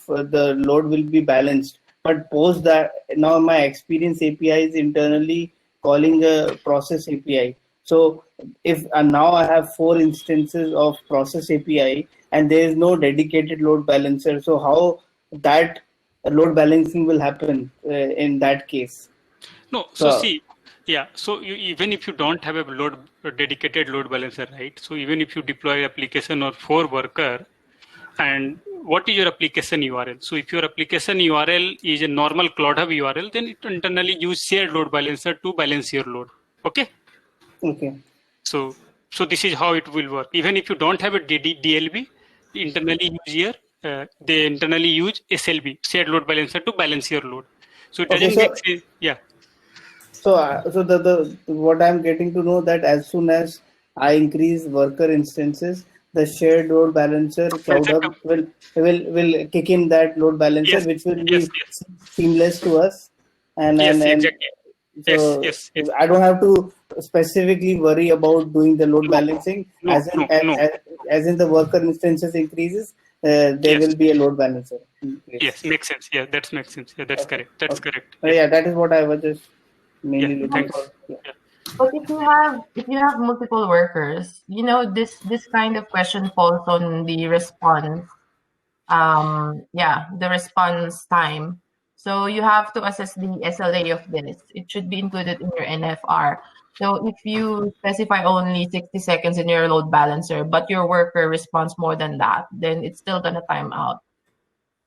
the load will be balanced. But post that, now my experience API is internally calling a process API. So if now I have 4 instances of process API and there is no dedicated load balancer, so how that load balancing will happen in that case? No, so see, yeah, so even if you don't have a dedicated load balancer, right? So even if you deploy application or 4 worker, and what is your application URL? So if your application URL is a normal Cloud Hub URL, then it internally use shared load balancer to balance your load. Okay. Okay. So this is how it will work. Even if you don't have a DLB, internally use here, they internally use SLB, shared load balancer, to balance your load. So it doesn't make sense. Yeah. So the what I'm getting to know that as soon as I increase worker instances, the shared load balancer Cloud Hub will kick in that load balancer, which will be seamless to us, and exactly. So yes. I don't have to specifically worry about doing the load balancing. As in the worker instances increases, there will be a load balancer. Yes, makes sense. Yeah, that makes sense. Yeah, that's correct. That's correct. Yeah, that is what I was just mainly looking for. Yeah. But if you have multiple workers, this kind of question falls on the response. The response time. So you have to assess the SLA of this. It should be included in your NFR. So if you specify only 60 seconds in your load balancer, but your worker responds more than that, then it's still gonna time out.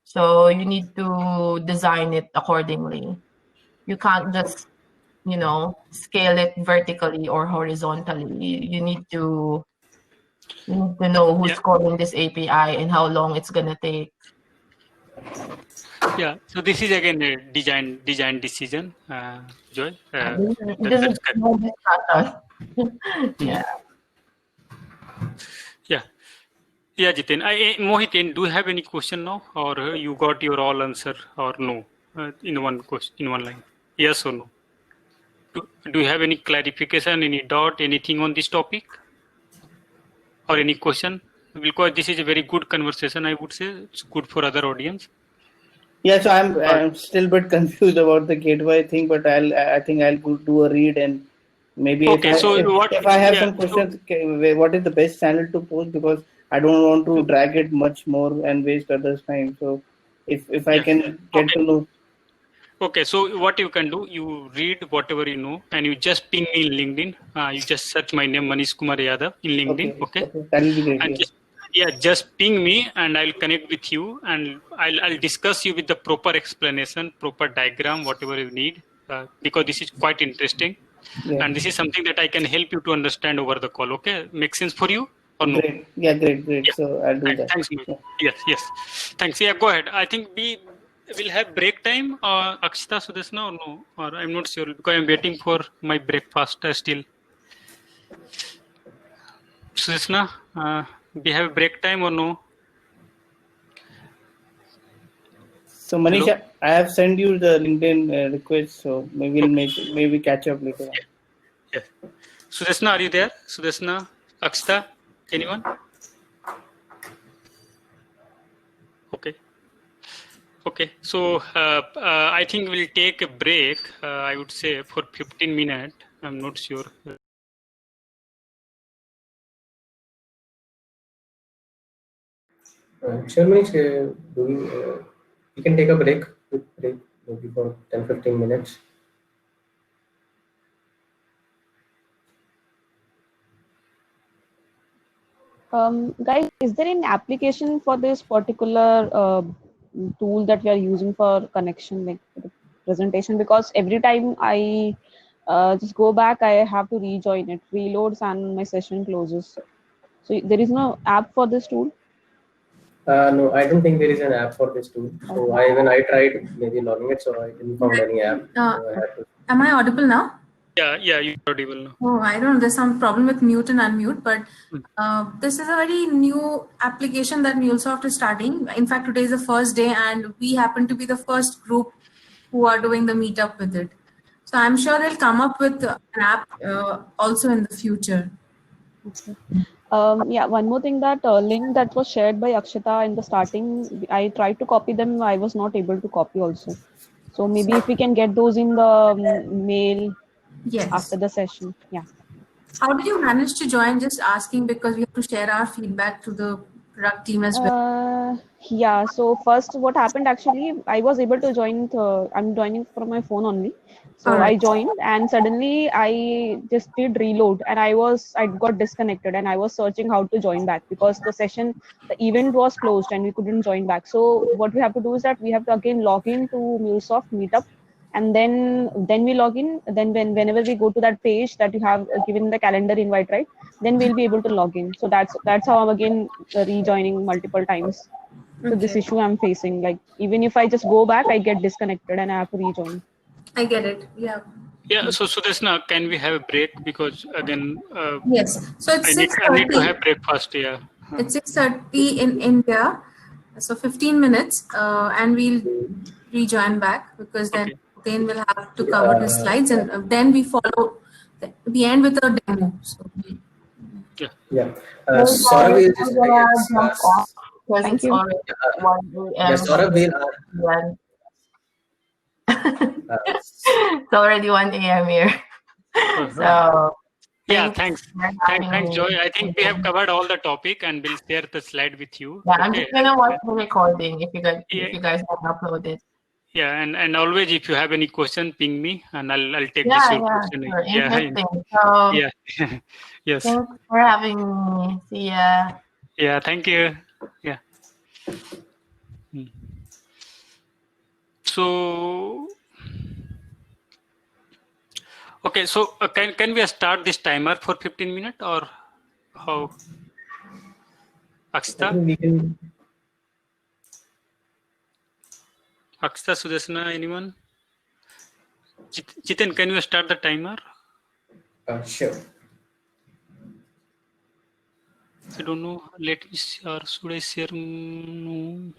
So you need to design it accordingly. You can't just, scale it vertically or horizontally. You need to know who's calling this API and how long it's gonna take. Yeah, so this is again a design decision, Joy. Yeah, Jiten. Mohit, do you have any question now, or you got your all answer, or no? In one question, in one line, yes or no? Do you have any clarification, any doubt, anything on this topic, or any question? Because this is a very good conversation, I would say. It's good for other audience. Yeah, so I'm still a bit confused about the gateway thing, but I think I'll do a read, and maybe if I have some questions, what is the best channel to post, because I don't want to drag it much more and waste others' time. So if I can get to know. Okay, so what you can do, you read whatever you know, and you just ping me in LinkedIn. You just search my name, Manish Kumar Yadav, in LinkedIn. Okay. That will be great. And just ping me, and I'll connect with you, and I'll discuss you with the proper explanation, proper diagram, whatever you need, because this is quite interesting, and this is something that I can help you to understand over the call. Okay, make sense for you or no? Great. Yeah, great. Yeah. So I'll do that. Thanks. Yes. Thanks. Yeah, go ahead. I think we will have break time, Akshita, Sudeshna, or no? Or I'm not sure, because I'm waiting for my breakfast still. Sudeshna, we have break time or no? So Manisha, I have sent you the LinkedIn request, so maybe we'll catch up later. Yeah. Sudeshna, are you there? Sudeshna, Akshita, anyone? Okay. So I think we'll take a break. I would say for 15 minutes. I'm not sure. Sure, Manish, we can take a break maybe for 10-15 minutes. Guys, is there an application for this particular tool that we are using for connection, like the presentation? Because every time I just go back, I have to rejoin it, reloads, and my session closes. So there is no app for this tool? No, I don't think there is an app for this tool. So when I tried maybe logging it, so I didn't find any app. Am I audible now? Yeah, you're audible now. Oh, I don't know. There's some problem with mute and unmute, but this is a very new application that MuleSoft is starting. In fact, today is the first day, and we happen to be the first group who are doing the meetup with it. So I'm sure they'll come up with an app also in the future. Okay. Yeah, one more thing, that link that was shared by Akshita in the starting, I tried to copy them. I was not able to copy also. So maybe if we can get those in the mail after Yes. the session. Yeah. How did you manage to join? Just asking because we have to share our feedback to the product team as well. Yeah. So first, what happened actually, I was able to join. I'm joining from my phone only. All So right. I joined, and suddenly I just did reload, and I got disconnected, and I was searching how to join back because the event was closed, and we couldn't join back. So what we have to do is that we have to again log in to MuleSoft Meetup, and then we log in. Then whenever we go to that page that you have given the calendar invite, right? Then we'll be able to log in. So that's how I'm again rejoining multiple times. So this Okay. issue I'm facing, like even if I just go back, I get disconnected and I have to rejoin. I get it. Yeah. Yeah. So Sudeshna, can we have a break because again, Yes. So it's I need to 6:30. have breakfast. Yeah. It's 6:30 in India. So 15 minutes, and we'll rejoin back because then Okay. we'll have to cover the slides, and then we follow. We end with a demo. So Yeah. Yeah. Hey Saurabh guys, will I'm just, gonna yes. jump off because Thank it's you. already Uh, 1 yeah, a.m. Saurabh will, here. uh, It's already 1 a.m. here. Uh-huh. So Yeah. thanks Thanks. for having Thanks, me. Joy. I think we have covered all the topic, and we'll share the slide with you. Yeah, I'm Okay. just gonna watch the recording if Yeah. you guys have uploaded. Yeah, and always if you have any question, ping me, and I'll take this Yeah, your yeah, question. sure. Yeah. Interesting. So Yeah. Yes. thanks for having me. See ya. Yeah. Thank you. Yeah. Hmm. So okay. So can we start this timer for 15 minutes or how? I Akshita, think we can, Akshita, Sudeshna, anyone? Jiten, can you start the timer? sure. I don't know. Let me see, or should I share? No.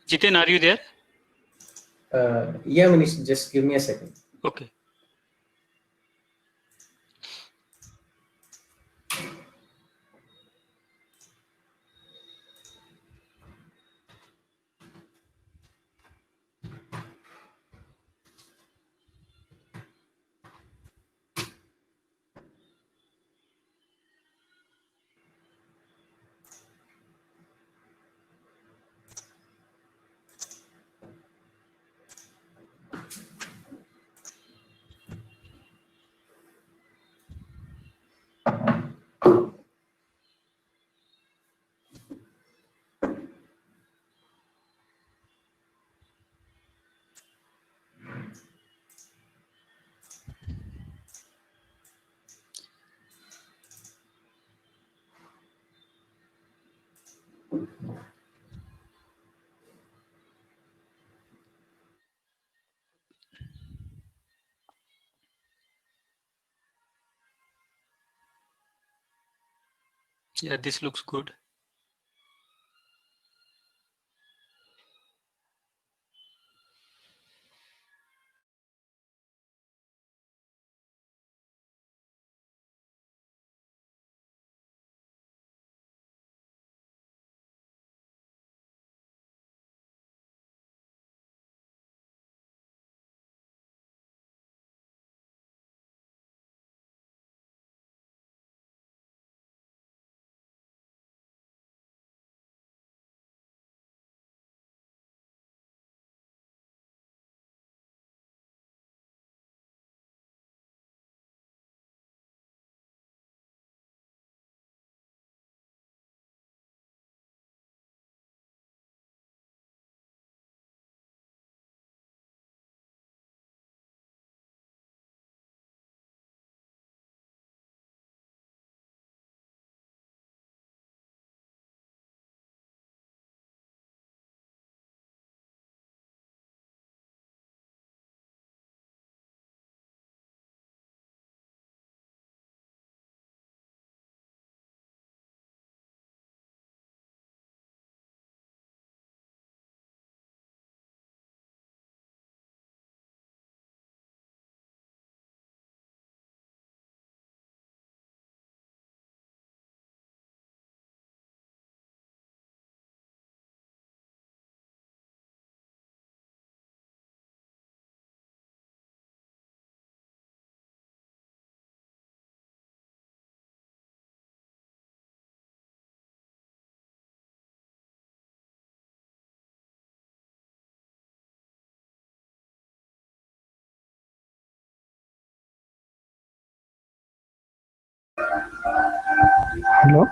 Jiten, are you there? Yeah, Manish, just give me a second. Okay. Yeah, this looks good. Hello.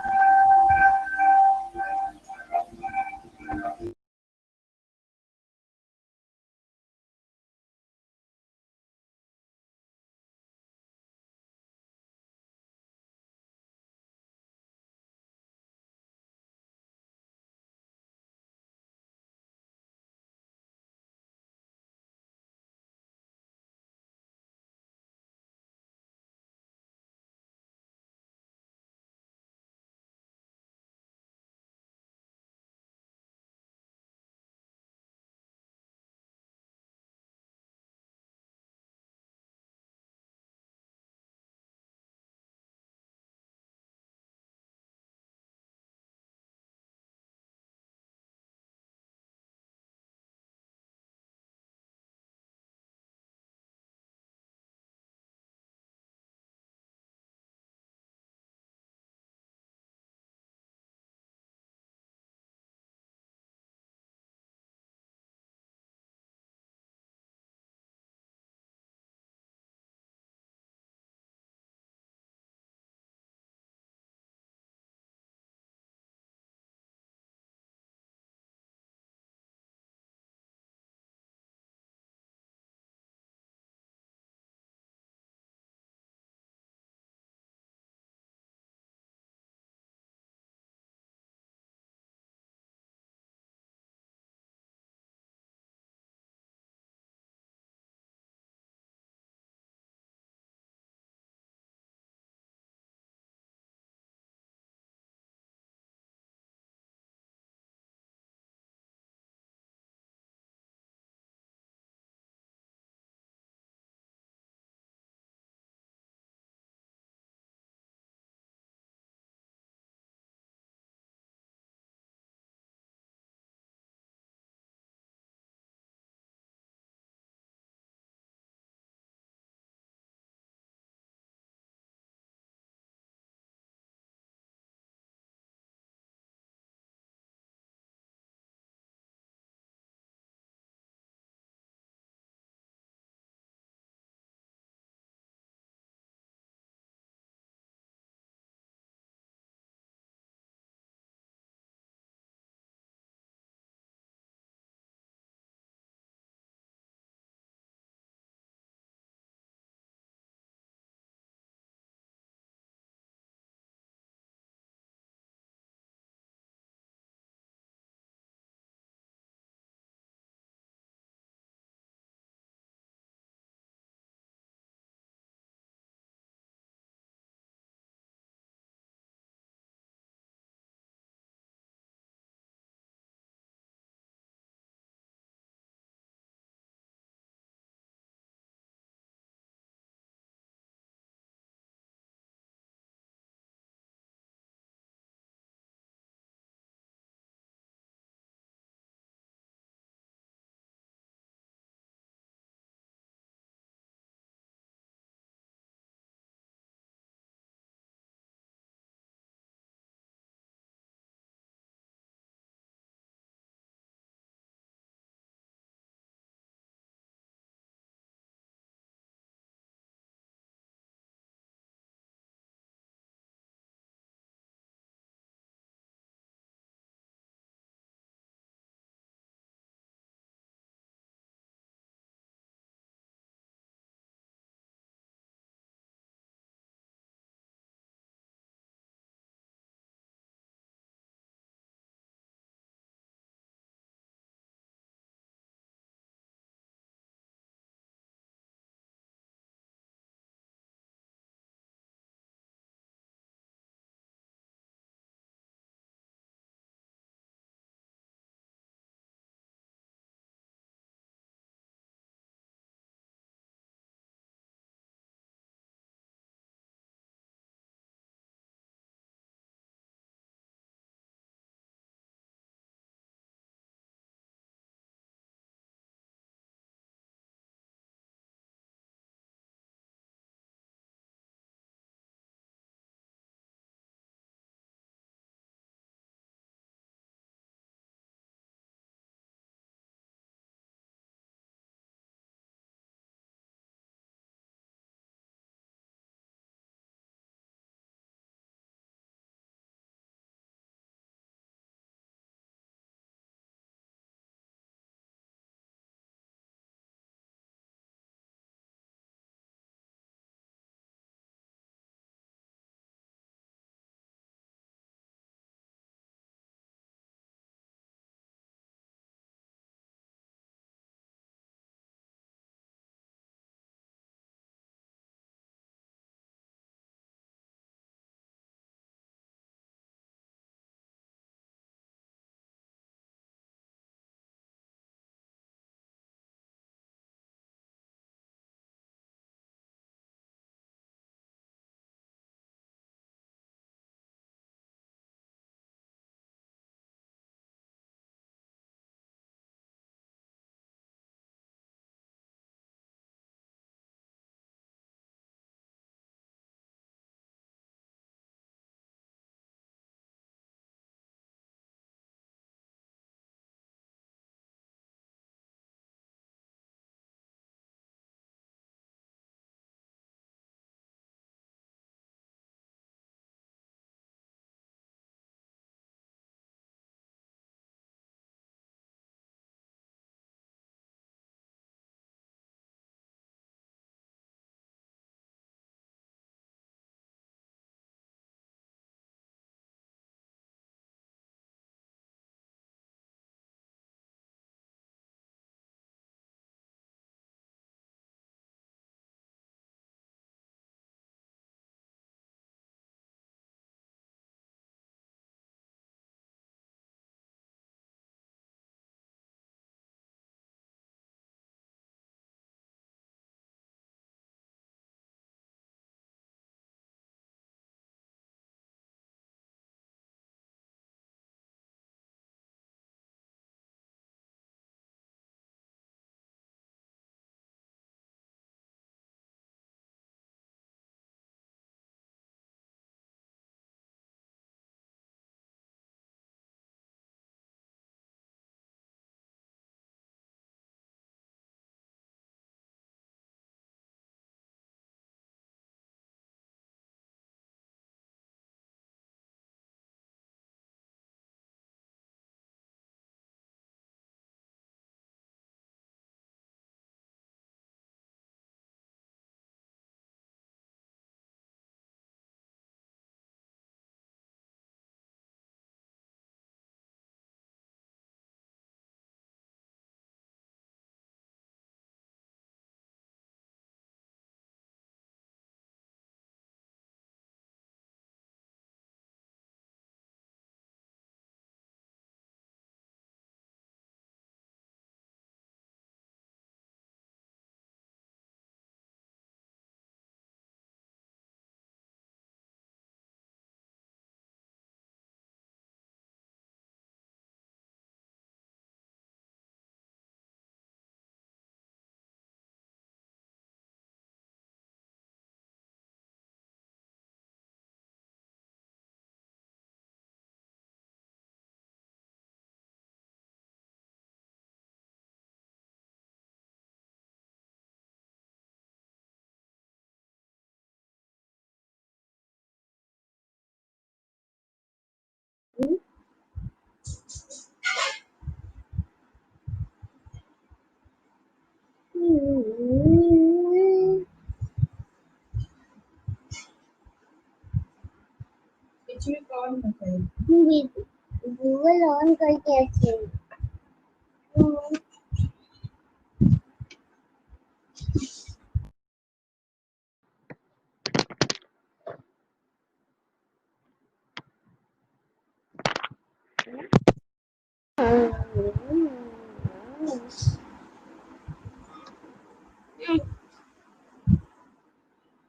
Google on करके ऐसे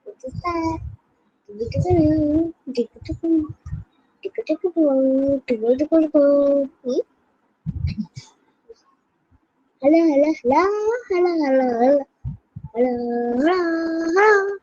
What is that? Hello, hello, hello, hello, hello, hello, hello, hello.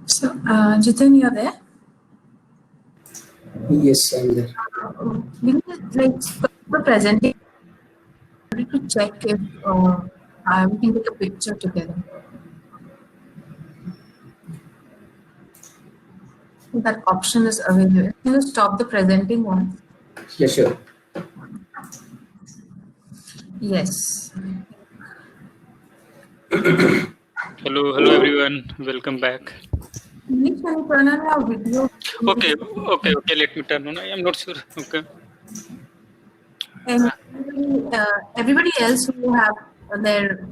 So, Jitin, you're there? Yes, I'm there. We need like for presenting. I need to check if we can take a picture together. That option is available. Can you stop the presenting one? Yeah, sure. Yes. Hello everyone. Welcome back. Please, can you turn on your video? Okay. Let me turn on. I am not sure. Okay. And everybody else who have their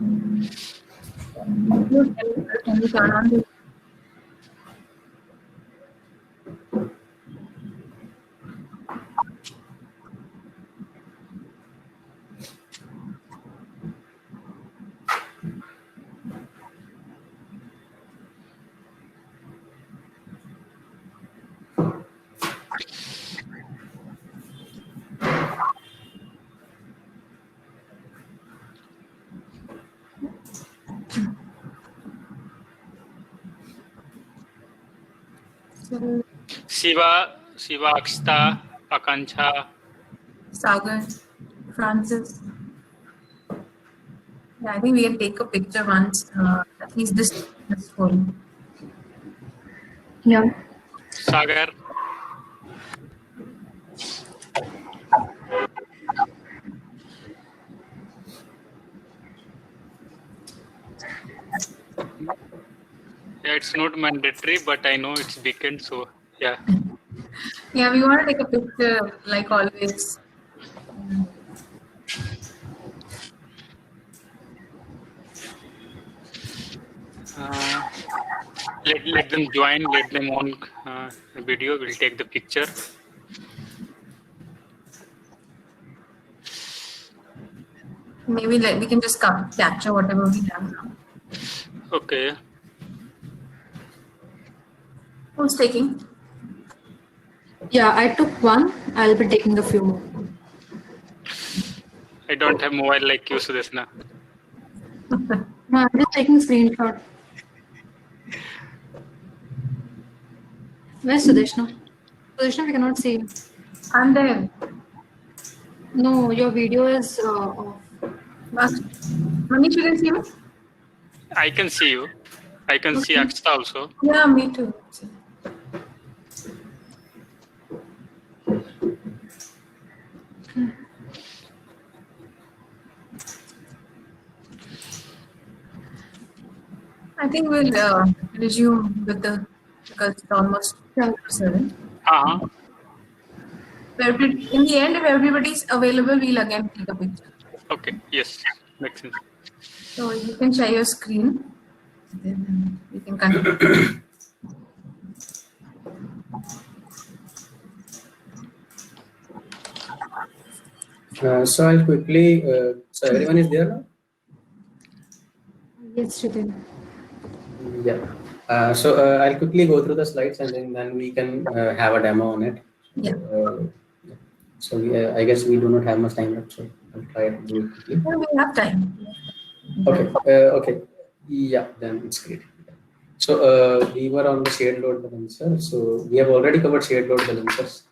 video, can you turn on the Shiva, Akshita, Akanksha. Sagar, Francis? Yeah, I think we can take a picture once at least this is full. Yeah. Sagar. Yeah, it's not mandatory, but I know it's weekend, so yeah. Yeah, we want to take a picture like always. Let them join. Let them on video. We'll take the picture. Maybe we can just capture whatever we have now. Okay. Who's taking? Yeah, I took one. I'll be taking a few more. I don't have mobile like you, Sudeshna. No, I'm just taking screenshot. Where's Sudeshna? Sudeshna, we cannot see you. I'm there. No, your video is off. Manish, you can see me? I can see you. I can see Okay. Akshita also. Yeah, me too. I think we'll resume with the because it's almost 7. Uh-huh. In the end, if everybody's available, we'll again take a picture. Okay. Yes. Makes sense. So you can share your screen. Then we can continue. So I'll quickly. So everyone is there now. Yes, Jitin. Yeah. I'll quickly go through the slides and then we can have a demo on it. Yeah. I guess we do not have much time left, so I'll try to do it quickly. Yeah, we have time. Okay. Okay. Yeah, then it's great. So we were on the shared load balancer. So we have already covered shared load balancers.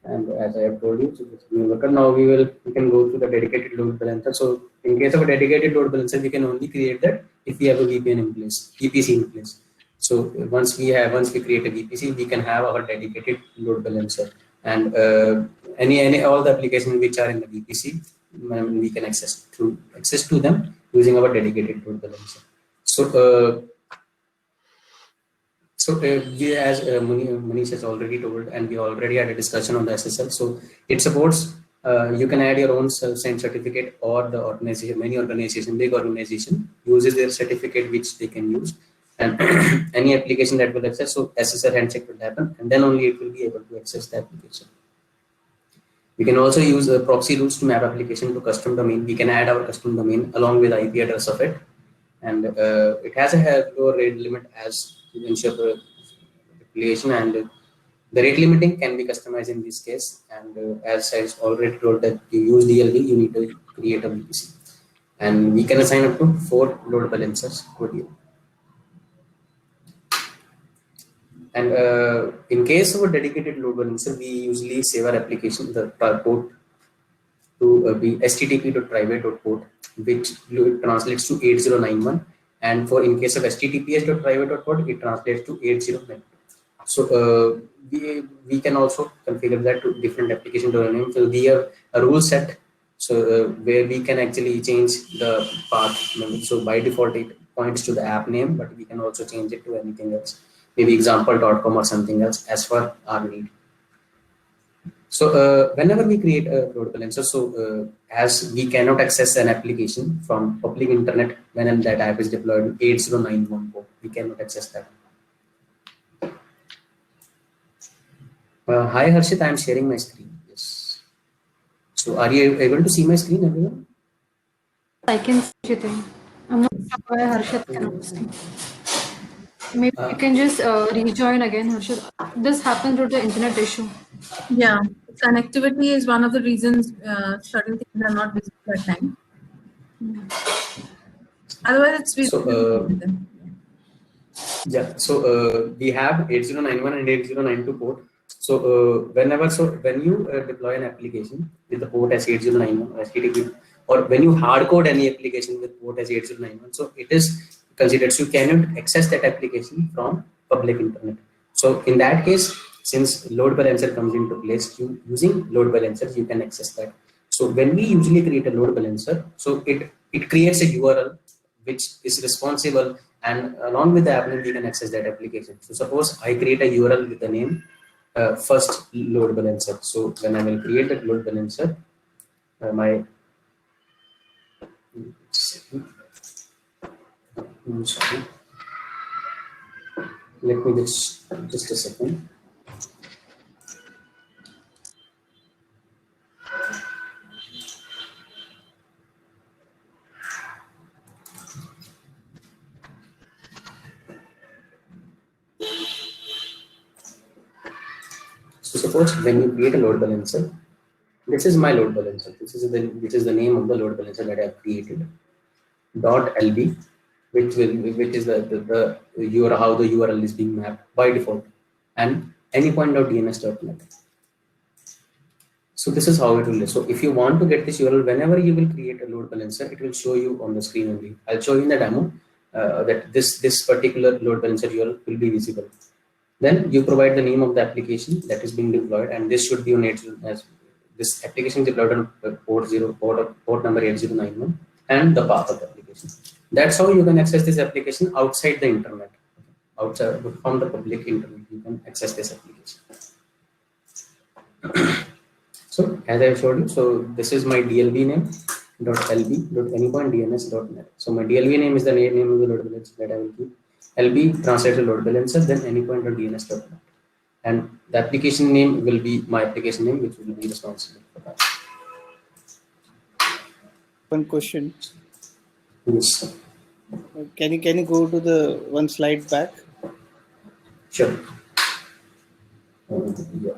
And as I have told you, so this new worker, now we can go through the dedicated load balancer. So in case of a dedicated load balancer, we can only create that if we have a VPN in place, VPC in place. So once we create a VPC, we can have our dedicated load balancer, and all the applications which are in the VPC, we can access to them using our dedicated load balancer. We, as Manish has already told, and we already had a discussion on the SSL. So it supports, you can add your own self-signed certificate, or the organization, big organization uses their certificate which they can use, and any application that will access, so SSL handshake will happen, and then only it will be able to access the application. We can also use proxy rules to map application to custom domain. We can add our custom domain along with IP address of it, and it has a lower rate limit as to ensure the application, and the rate limiting can be customized in this case. And as I already told that you use DLB, you need to create a VPC, and we can assign up to 4 load balancers per deal. And in case of a dedicated load balancer, we usually save our application, the port, to be http.private.port, which translates to 8091. And for in case of https.private.port, it translates to 8092. So we can also configure that to different application domain names. So we have a rule set, so where we can actually change the path. So by default, it points to the app name, but we can also change it to anything else, maybe example.com or something else as per our need. So whenever we create a load balancer, so as we cannot access an application from public internet when that app is deployed in 8091 port, we cannot access that. Hi Harshit, I am sharing my screen. Yes. So are you able to see my screen, everyone? I can see Jitin. I'm not sure why Harshit cannot see. Maybe you can just rejoin again, Harshit. This happened due to internet issue. Yeah, connectivity is one of the reasons certain things are not visible at time. Otherwise, it's visible. We have 8091 and 8092 port. So when you deploy an application with the port as 8091 or HTTP, or when you hardcode any application with port as 8091, so it is considered, so you cannot access that application from public internet. So in that case, since load balancer comes into place, using load balancers, you can access that. So when we usually create a load balancer, so it creates a URL which is responsible, and along with the app name, we can access that application. So suppose I create a URL with the name first load balancer. So when I will create that load balancer, sorry, let me just a second. So suppose when you create a load balancer, this is my load balancer. This is the name of the load balancer that I have created. .lb, which is the URL, how the URL is being mapped by default, and anypoint.dns.net. So this is how it will be. So if you want to get this URL, whenever you will create a load balancer, it will show you on the screen only. I'll show you in the demo that this particular load balancer URL will be visible. Then you provide the name of the application that is being deployed, and this should be on as this application is deployed on port number 8091 and the path of the application. That's how you can access this application outside the internet. Outside from the public internet, you can access this application. So as I showed you, so this is my DLB name .lb.anypointdns.net. So my DLB name is the name of the load balancer that I will keep. LB translates the load balancer, then anypoint.dns.net. And the application name will be my application name, which will be responsible for that. One question. Yes. Can you go to the one slide back? Sure. Yeah.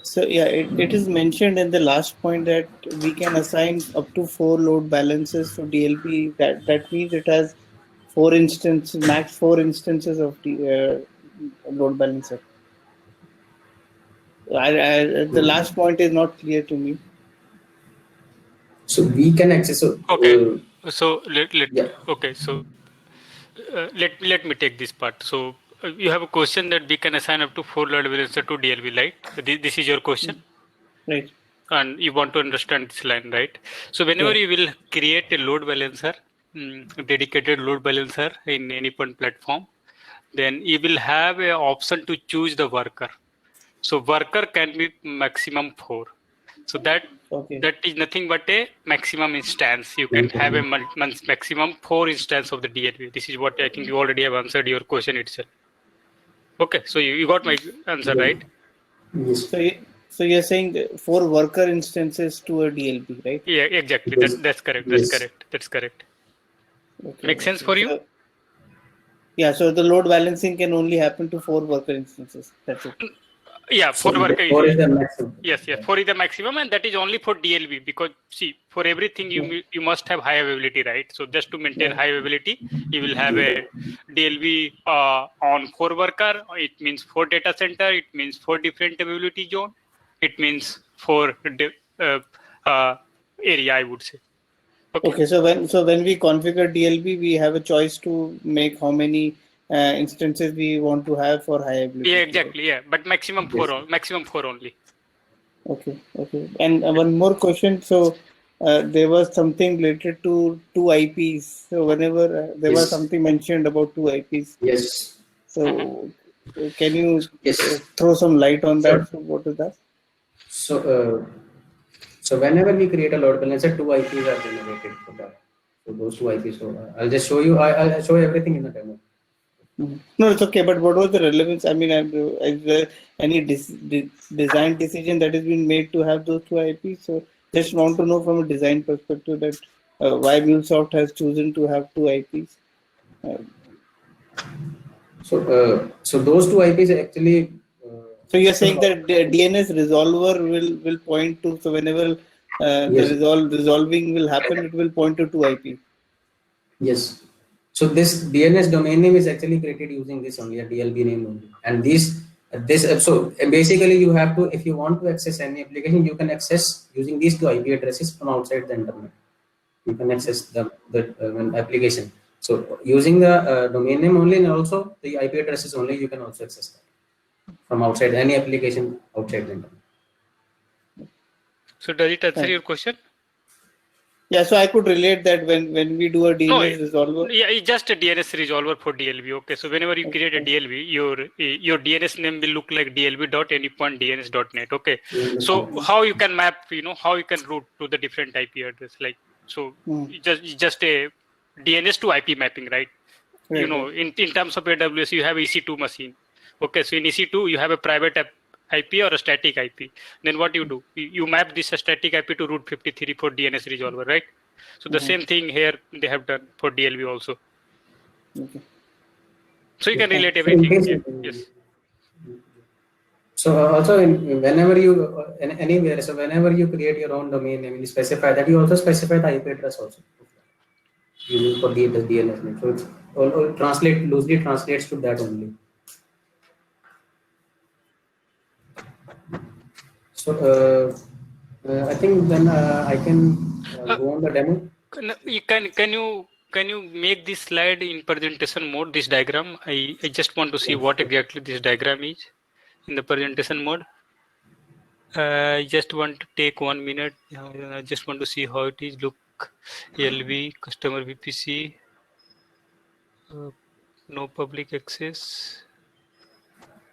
So yeah, it is mentioned in the last point that we can assign up to 4 load balancers for DLP. That means it has 4 instances, max 4 instances of the load balancer. The last point is not clear to me. So we can access. So, Okay. So let me take this part. So you have a question that we can assign up to 4 load balancer to DLB, right? This is your question, Right? and you want to understand this line, right? So whenever you will create a load balancer, dedicated load balancer in any one platform, then you will have an option to choose the worker. So worker can be maximum 4. So that is nothing but a maximum instance. You can have a maximum 4 instance of the DLB. This is what I think you already have answered your question itself. Okay, so you got my answer, right? Yes. So you're saying 4 worker instances to a DLP, right? Yeah, exactly. That's correct. That's correct. Okay. Makes sense for you? Yeah. So the load balancing can only happen to 4 worker instances. That's it. Yeah, 4 worker. 4 is the maximum. Yes, 4 is the maximum, and that is only for DLB, because see, for everything you must have high availability, right? So just to maintain high availability, you will have a DLB on 4 worker. It means 4 data center. It means 4 different availability zone. It means 4 area, I would say. Okay. So when we configure DLB, we have a choice to make how many instances we want to have for high availability. Yeah, exactly. Yeah, but maximum 4 only. Okay. And one more question. So there was something related to 2 IPs. So whenever there was something mentioned about 2 IPs. Yes. So can you throw some light on that? So what is that? So whenever we create a load balancer, 2 IPs are generated for that. So those 2 IPs. So I'll just show you. I'll show you everything in the demo. No, it's okay. But what was the relevance? I mean, is there any design decision that has been made to have those 2 IPs? So just want to know from a design perspective that why MuleSoft has chosen to have 2 IPs. So those 2 IPs actually. So you're saying that the DNS resolver will point to, so whenever the resolving will happen, it will point to 2 IP. Yes. So this DNS domain name is actually created using this only, a DLB name only. And so basically you have to, if you want to access any application, you can access using these 2 IP addresses from outside the internet. You can access the application. So using the domain name only, and also the IP addresses only, you can also access that from outside any application outside the internet. So does it answer your question? Yeah, so I could relate that when we do a DNS resolver. Yeah, it's just a DNS resolver for DLB. Okay, so whenever you create a DLB, your DNS name will look like dlb.anypointdns.net. Okay, so how you can map, how you can route to the different IP address, like so. Just a DNS to IP mapping, right? In terms of AWS, you have EC2 machine. Okay, so in EC2 you have a private IP or a static IP. Then what you do? You map this static IP to route 53 for DNS resolver, right? So the same thing here they have done for DLB also. Okay. So you can relate So in everything case, here. Yes. so also whenever you anywhere, so whenever you create your own domain name, you specify that, you also specify the IP address also using for the DNS name. So it's all loosely translates to that only. So I think then I can go on the demo. Can you make this slide in presentation mode, this diagram? I just want to see what exactly this diagram is in the presentation mode. I just want to take 1 minute. I just want to see how it is. Look, LV, customer VPC, no public access.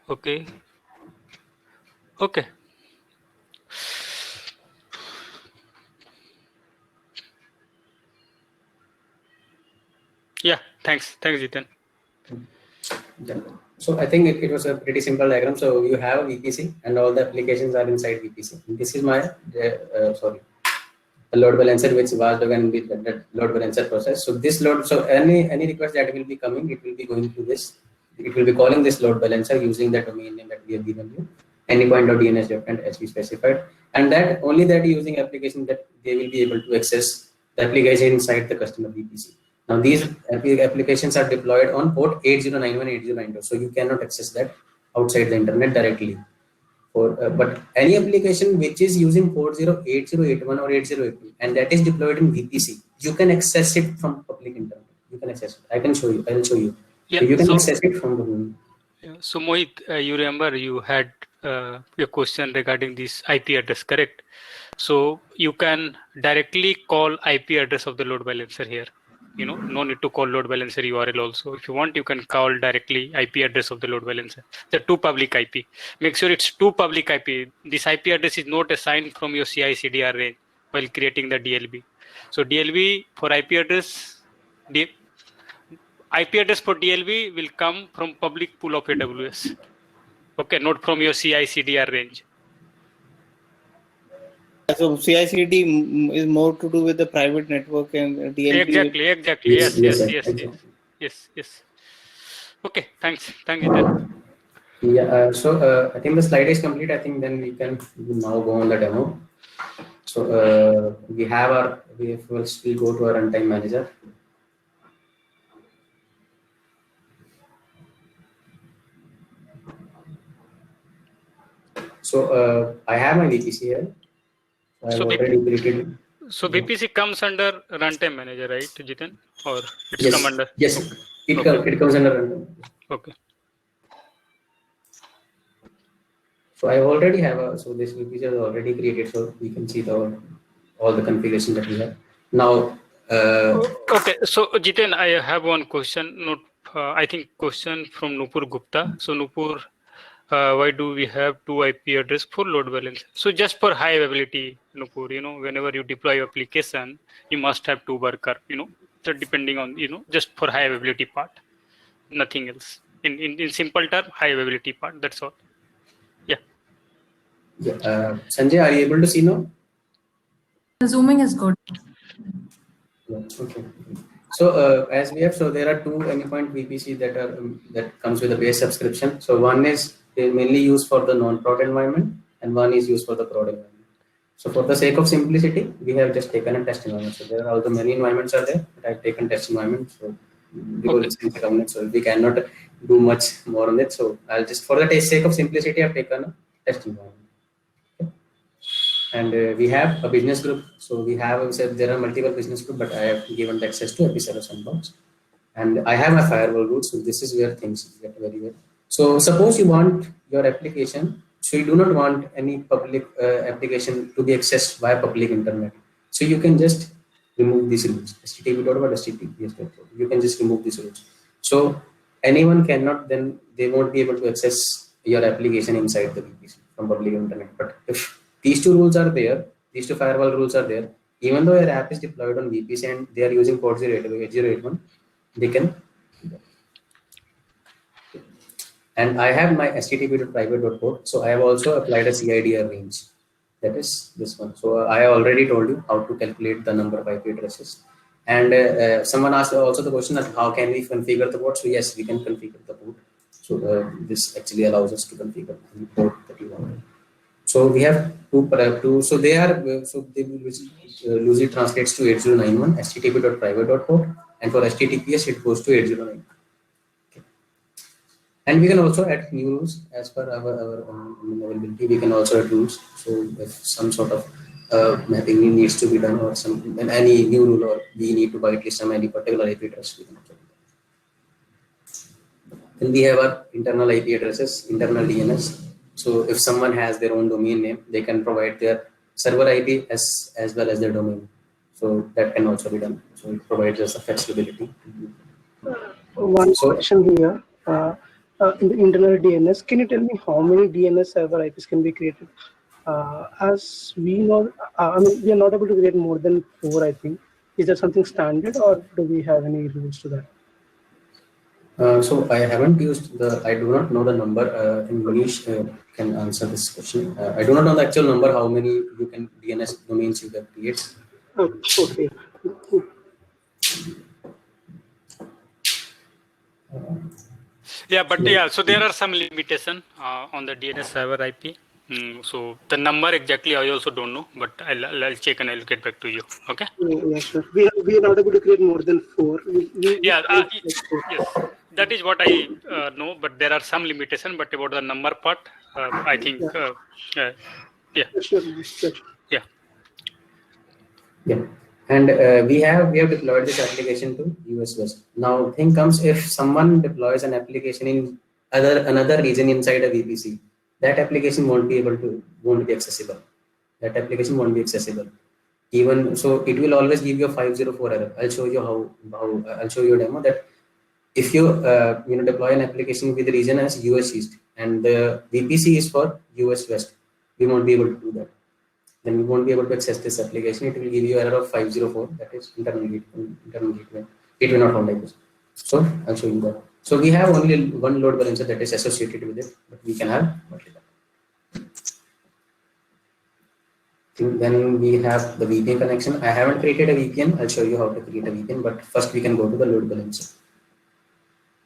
Okay. Okay. Yeah, thanks, Jitin. Yeah. So I think it was a pretty simple diagram. So you have VPC and all the applications are inside VPC. This is my the load balancer which was done with the load balancer process. So this load, so any request that will be coming, it will be going to this. It will be calling this load balancer using the domain name that we have given you, anypoint.dns.and as we specified, and that only that using application that they will be able to access the application inside the customer VPC. Now these applications are deployed on port 8091, 8092, so you cannot access that outside the internet directly. But any application which is using port 8081 or 8082 and that is deployed in VPC, you can access it from public internet. You can access it. I can show you. I will show you. Yeah, so you can access it from the. Yeah, so Mohit, you remember you had a question regarding this IP address, correct? So you can directly call IP address of the load balancer here. You know, no need to call load balancer URL also. If you want, you can call directly IP address of the load balancer. The two public IP. Make sure it's two public IP. This IP address is not assigned from your CI/CDR range while creating the DLB. So DLB for IP address, IP address for DLB will come from public pool of AWS. Okay, not from your CI/CDR range. So CI/CD is more to do with the private network and DLB. Exactly. Yes. Okay, thanks, Jitin. Yeah. So I think the slide is complete. I think then we can now go on the demo. So we'll go to our runtime manager. So I have my VPC here. So VPC comes under runtime manager, right, Jitin? Or it's yes. come under? Yes, okay. It comes under runtime. Okay. So I already have so this VPC is already created, so we can see all the configuration that we have. Now, okay, so Jitin, I have one question. I think question from Nupur Gupta. So Nupur, why do we have two IP address for load balancer? So just for high availability, Nupur, whenever you deploy your application, you must have two worker, so depending on, just for high availability part, nothing else. In simple term, high availability part, that's all. Yeah. Sanjay, are you able to see now? The zooming is good. Yeah, okay. So as we have, so there are two Anypoint VPC that comes with a base subscription. So one is mainly used for the non-prod environment, and one is used for the prod environment. So for the sake of simplicity, we have just taken a test environment. So there are also many environments are there, but I've taken test environment. So because it's in the government, so we cannot do much more on it. So I'll just, for the sake of simplicity, I've taken a test environment. Okay. And we have a business group. So we have said there are multiple business group, but I have given the access to Epicenter Sandbox. And I have my firewall route. So this is where things get very well. So suppose you want your application, so you do not want any public application to be accessed via public internet. So you can just remove these routes, http://https. You can just remove these routes. So anyone cannot, then they won't be able to access your application inside the VPC from public internet. But if these two rules are there, these two firewall rules are there, even though your app is deployed on VPC and they are using port 8081, they can. And I have my http://private.port. So I have also applied a CIDR range. That is this one. So I already told you how to calculate the number of IP addresses. And someone asked also the question that how can we configure the port? So yes, we can configure the port. So this actually allows us to configure the port that you want. So we have two. So they are so they loosely translates to 8091 http.private.port, and for HTTPS it goes to 809. Okay. And we can also add new rules as per our availability. We can also add rules. So if some sort of mapping needs to be done, or some any new rule, or we need to whitelist some any particular IP address, we can also do that. Then we have our internal IP addresses, internal DNS. So if someone has their own domain name, they can provide their server IP as well as their domain. So that can also be done. So it provides us a flexibility. One question here. In the internal DNS, can you tell me how many DNS server IPs can be created? As we know, I mean, we are not able to create more than 4, I think. Is there something standard, or do we have any rules to that? So I haven't used I do not know the number. And Manish can answer this question. I do not know the actual number, how many DNS domains you can create. Oh, okay. Yeah, but yeah, so there are some limitation on the DNS server IP. So the number exactly I also don't know, but I'll check and I'll get back to you. Okay. Yeah, sure. We are not able to create more than 4. Yes, that is what I know, but there are some limitation. But about the number part, I think yeah. Sure. Yeah. Yeah. And we have deployed this application to US West. Now, thing comes, if someone deploys an application in another region inside a VPC, that application won't be accessible. That application won't be accessible. Even so, it will always give you a 504 error. I'll show you how I'll show you a demo that if you deploy an application with the region as US East and the VPC is for US West, we won't be able to do that. Then we won't be able to access this application. It will give you error of 504. That is internal gateway. It will not run like this. So I'll show you that. So we have only one load balancer that is associated with it, but we can have multiple. Then we have the VPN connection. I haven't created a VPN. I'll show you how to create a VPN, but first we can go to the load balancer.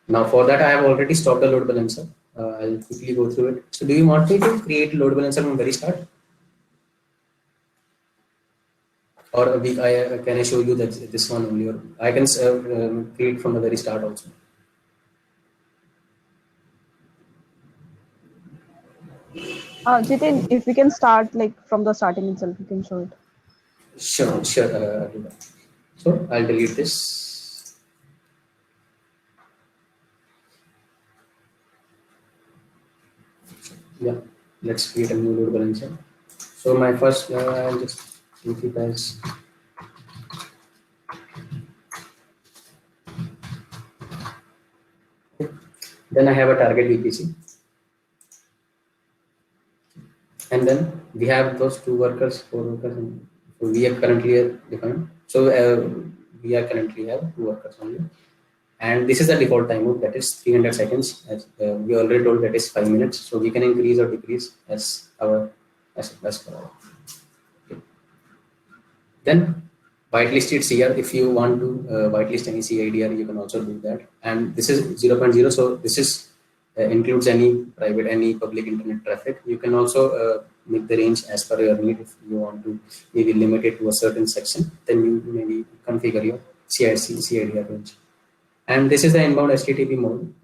Now for that, I have already stopped a load balancer. I'll quickly go through it. So do you want me to create a load balancer from very start? Or can I show you that this one only? Or I can create from the very start also. Jitin, if we can start like from the starting itself, you can show it. Sure. I'll do that. So I'll delete this. Yeah, let's create a new load balancer. So my first, I'll just keep it as then I have a target VPC. And then we have those 4 workers, and so we are currently defined. So we are currently have 2 workers only. And this is the default timeout, that is 300 seconds. As we already told, that is 5 minutes. So we can increase or decrease as per our. Then whitelist it CR. If you want to whitelist any CIDR, you can also do that. And this is 0.0. So this is includes any private, any public internet traffic. You can also make the range as per your need. If you want to maybe limit it to a certain section, then you maybe configure your CIDR range. And this is the inbound HTTP mode.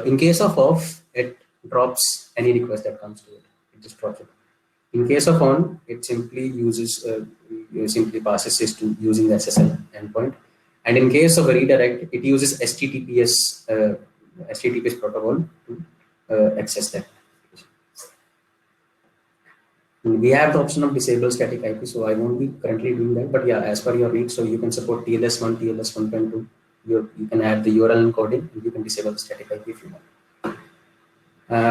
In case of off, it drops any request that comes to it. It just drops it. In case of on, it simply uses simply passes this to using the SSL endpoint. And in case of a redirect, it uses HTTPS protocol to access that. We have the option of disable static IP, so I won't be currently doing that. But yeah, as per your needs, so you can support TLS1, TLS 1.2. You can add the URL encoding, and you can disable the static IP if you want.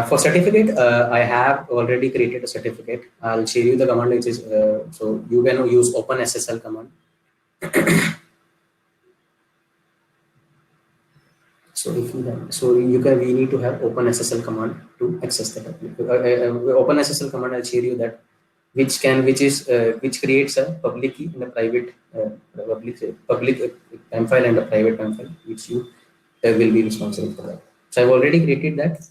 For certificate, I have already created a certificate. I'll share you the command, which is so you can use OpenSSL command. So if you have, we need to have OpenSSL command to access that. OpenSSL command, I'll share you that which creates a public key and a private public PAM file and a private PAM file, which you will be responsible for that. So I've already created that.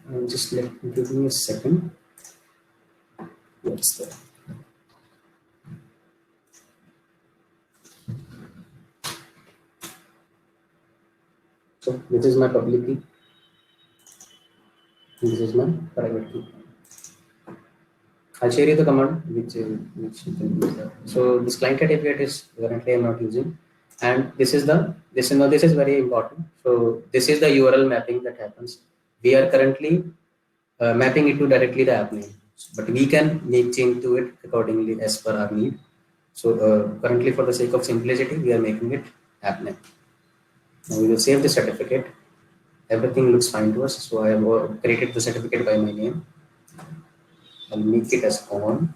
Let me just just give me a second. What's that? So this is my public key. This is my private key. I'll share you the command which you can use that. So this client API is currently I'm not using, and this is very important. So this is the URL mapping that happens. We are currently mapping it to directly the app name, but we can make change to it accordingly as per our need. So currently, for the sake of simplicity, we are making it app name. Now we will save the certificate. Everything looks fine to us. So I have created the certificate by my name. I'll make it as on.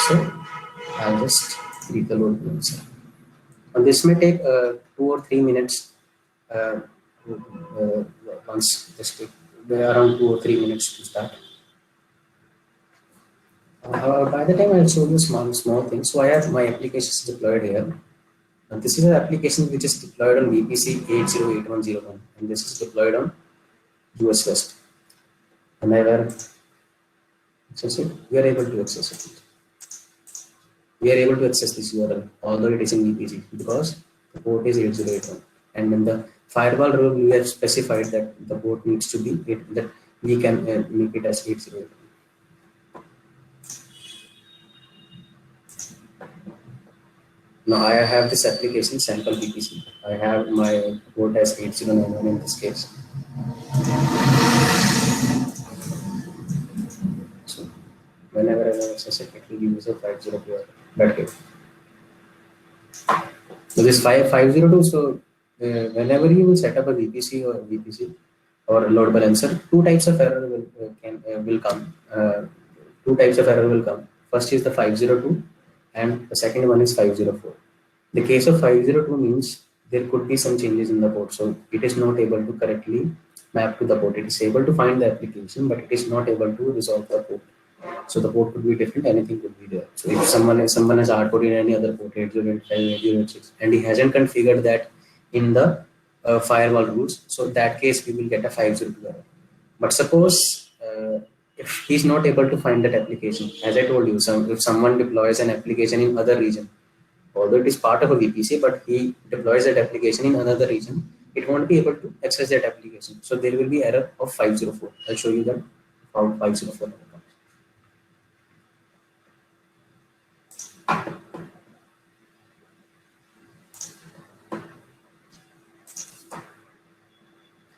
So I'll just create the load balancer. And this may take 2 or 3 minutes. Once just take around 2 or 3 minutes to start. By the time I'll show you small things. So I have my applications deployed here. And this is an application which is deployed on VPC 808101, and this is deployed on US West. And I will access it. We are able to access it. We are able to access this URL, although it is in VPC, because the port is 8081. And in the firewall rule, we have specified that the port needs to be that we can make it as 8081. Now I have this application sample VPC. I have my port as 8091 in this case. So whenever I want access it, it will use a 502. That way. So this 502. So whenever you will set up a VPC or a load balancer, two types of error will come. Two types of error will come. First is the 502. And the second one is 504. The case of 502 means there could be some changes in the port. So it is not able to correctly map to the port. It is able to find the application, but it is not able to resolve the port. So the port could be different, anything could be there. So if someone has hard code in any other port, 8085, 8086, and he hasn't configured that in the firewall rules, so in that case we will get a 502 error. But suppose if he's not able to find that application, as I told you, if someone deploys an application in other region, although it is part of a VPC, but he deploys that application in another region, it won't be able to access that application. So there will be error of 504. I'll show you that how 504 comes.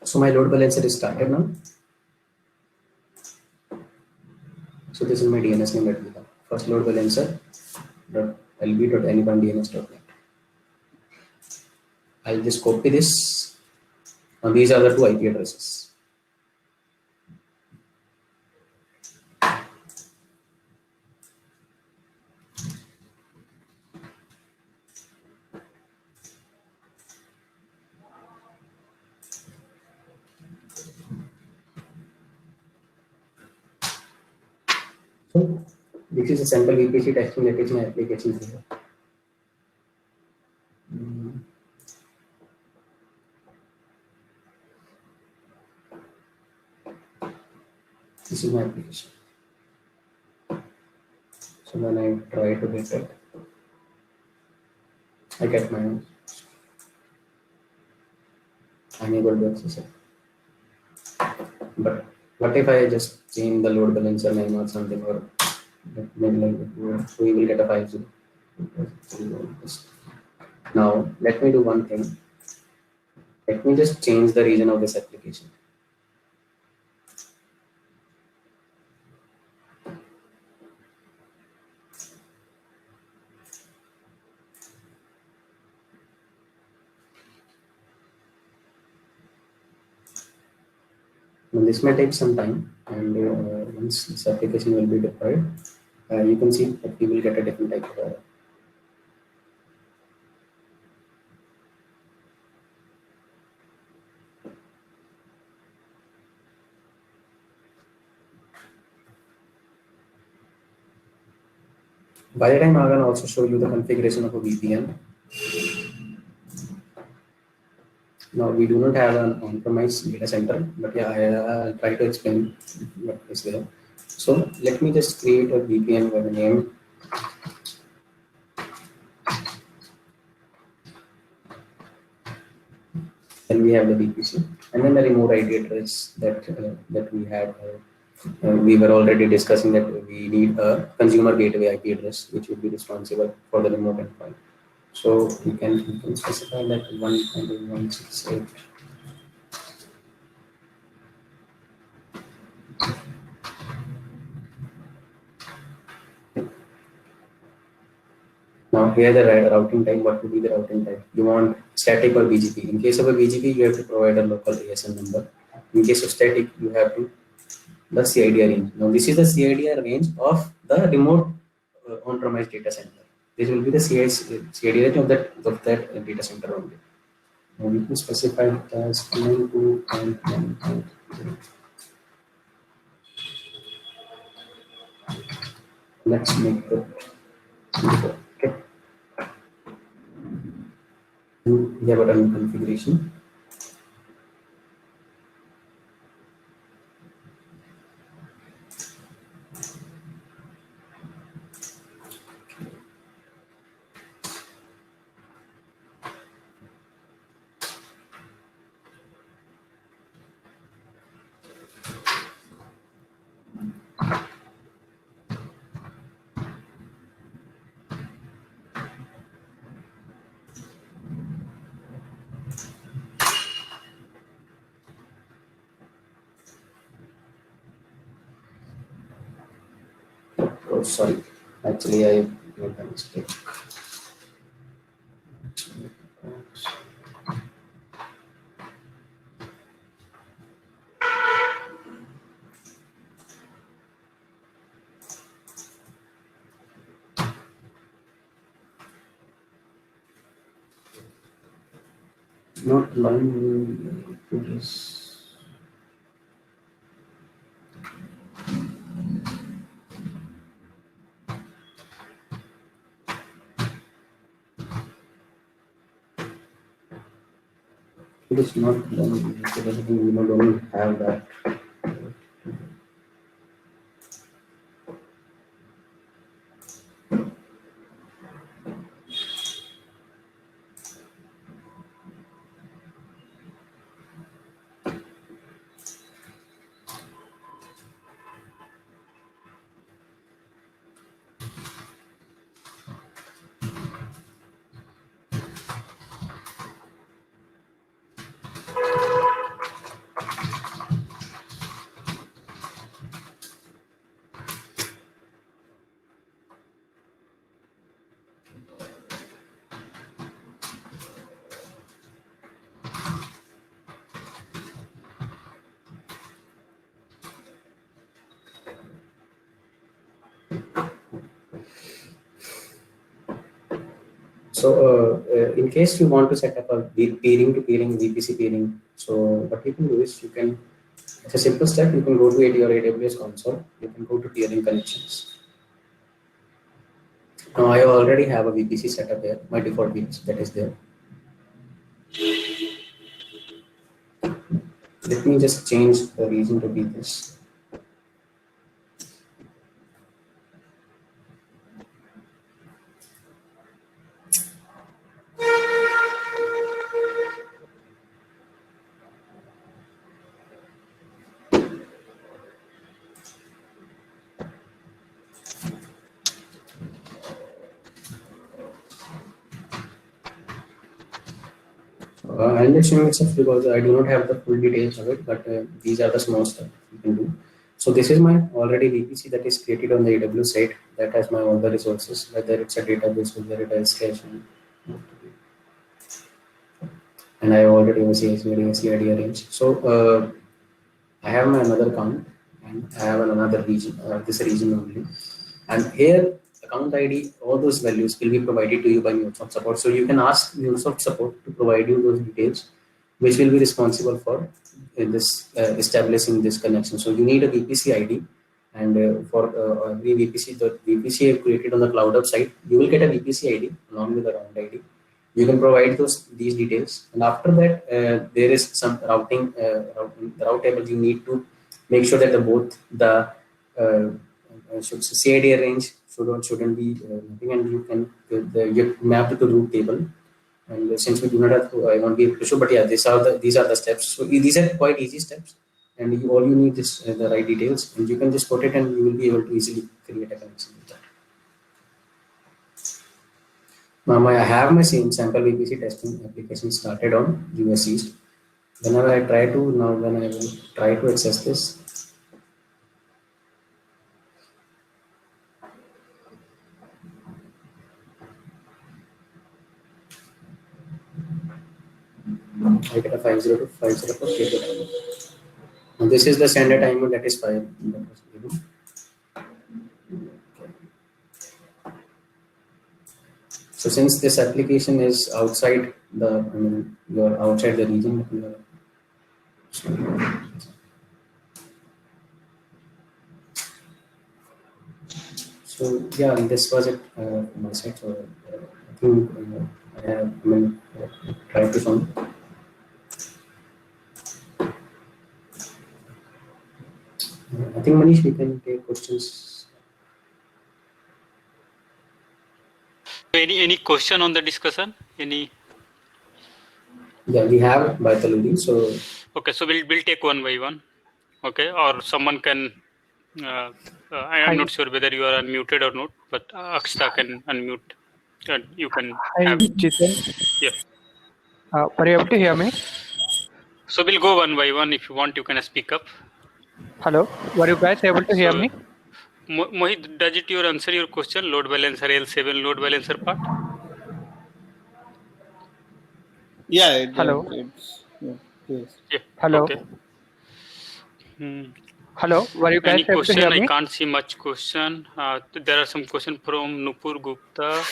So my load balancer is started now. So this is my DNS name that we have. First load balancer lb.anyone.dns.net. I'll just copy this. Now these are the two IP addresses. So this is a sample VPC testing that is my application here. This is my application. So when I try to get it, I get my own. I'm able to access it. But what if I just change the load balancer name or something, or maybe like so we will get a 50. Now let me do one thing. Let me just change the region of this application. Now, this may take some time, and once this application will be deployed, you can see that we will get a different type of error. By the time I will also show you the configuration of a VPN. Now we do not have an on-premise data center, but yeah, I'll try to explain what is there. So let me just create a VPN by the name. Then we have the VPC, and then the remote IP address that we had. We were already discussing that we need a consumer gateway IP address, which would be responsible for the remote endpoint. So you can specify that 1.168. Now here the routing type, what would be the routing type? You want static or BGP. In case of a BGP, you have to provide a local ASN number. In case of static, you have to the CIDR range. Now this is the CIDR range of the remote on-premise data center. This will be the CIDR range of that data center only. Now we can specify it as 92.1.0. Let's make it okay. We have a run configuration. Oh, sorry. Actually, I made a mistake. Not allowing me to this. It is not allowing me because we don't have that. So in case you want to set up a peering to peering, VPC peering, so what you can do is it's a simple step. You can go to your AWS console. You can go to peering connections. Now I already have a VPC setup here, my default VPC that is there. Let me just change the region to be this. I'm just showing itself because I do not have the full details of it, but these are the small stuff you can do. So this is my already VPC that is created on the AWS site that has my all the resources, whether it's a database, whether it is caching, and I already have a CIDR range. So I have my another account and I have another region, this region only. And here, account ID, all those values will be provided to you by MuleSoft support. So you can ask MuleSoft support to provide you those details, which will be responsible for this establishing this connection. So you need a VPC ID, and for every VPC, the VPC created on the Cloud Hub site, you will get a VPC ID along with the round ID. You can provide these details, and after that, there is some routing. The route table you need to make sure that both the CID range shouldn't be nothing, and you can you map it to route table. And since we do not have to, I won't be able to show, but yeah, these are the steps. So these are quite easy steps, and all you need is the right details, and you can just put it, and you will be able to easily create a connection with that. Now I have my same sample VPC testing application started on US East. Whenever I try to when I will try to access this. I get a 50250 timer. And this is the standard timer that is 5. So since this application is outside the, you're outside the region. So yeah, this was it from my side. So I think I have tried to solve. I think Manish, we can take questions. Any question on the discussion? Any? Yeah, we have by Taludi. So okay, so we'll take one by one. Okay, or someone can. I am not sure whether you are unmuted or not, but Akshita can unmute. And you can. Hi, Jiten. Yeah. Are you able to hear me? So we'll go one by one. If you want, you can speak up. Hello, were you guys able to hear me? Mohit, does it answer your question? Load balancer L7 load balancer part? Yeah. Hello. Yes. Yeah. Hello. Okay. Hello, were you guys Any able to question? hear me? I can't see much question. There are some questions from Nupur Gupta.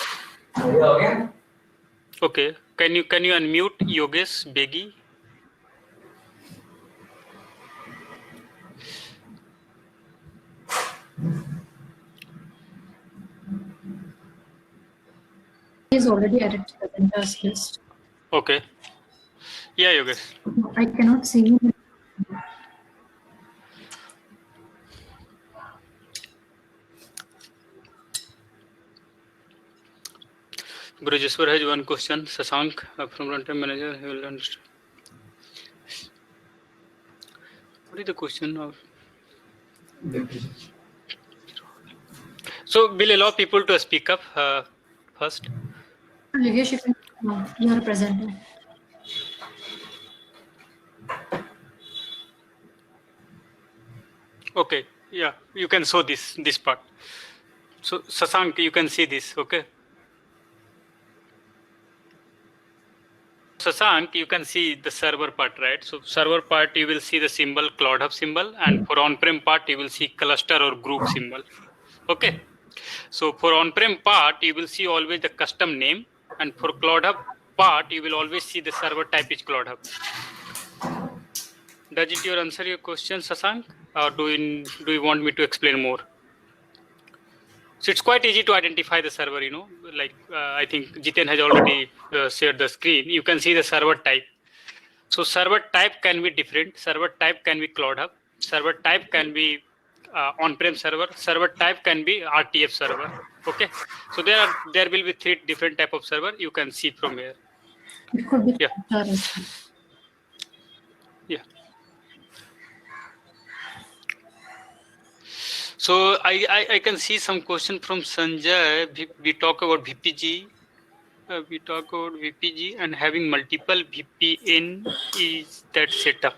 Okay. Can you unmute Yogesh Begi? Is already added to the vendors list. Okay. Yeah, Yogesh. I cannot see him. Brajeshwar has one question. Sasank from runtime manager. He will understand. What is the question now? So we'll allow people to speak up first. Yogesh, you are present. Okay. Yeah, you can show this part. So Sasank, you can see this. Okay. Sasank, you can see the server part, right? So server part, you will see the symbol, Cloud Hub symbol, and for on-prem part, you will see cluster or group symbol. Okay. So for on-prem part, you will see always the custom name, and for Cloud Hub part, you will always see the server type is Cloud Hub. Does it answer your question, Sasank, or do you want me to explain more? So it's quite easy to identify the server, like I think Jiten has already shared the screen. You can see the server type. So server type can be different. Server type can be Cloud Hub. Server type can be on-prem server. Server type can be RTF server. Okay. So there will be 3 different type of server you can see from here. It could be. Yeah. Yeah. So I can see some question from Sanjay. We talk about VPG. We talk about VPG and having multiple VPN is that setup.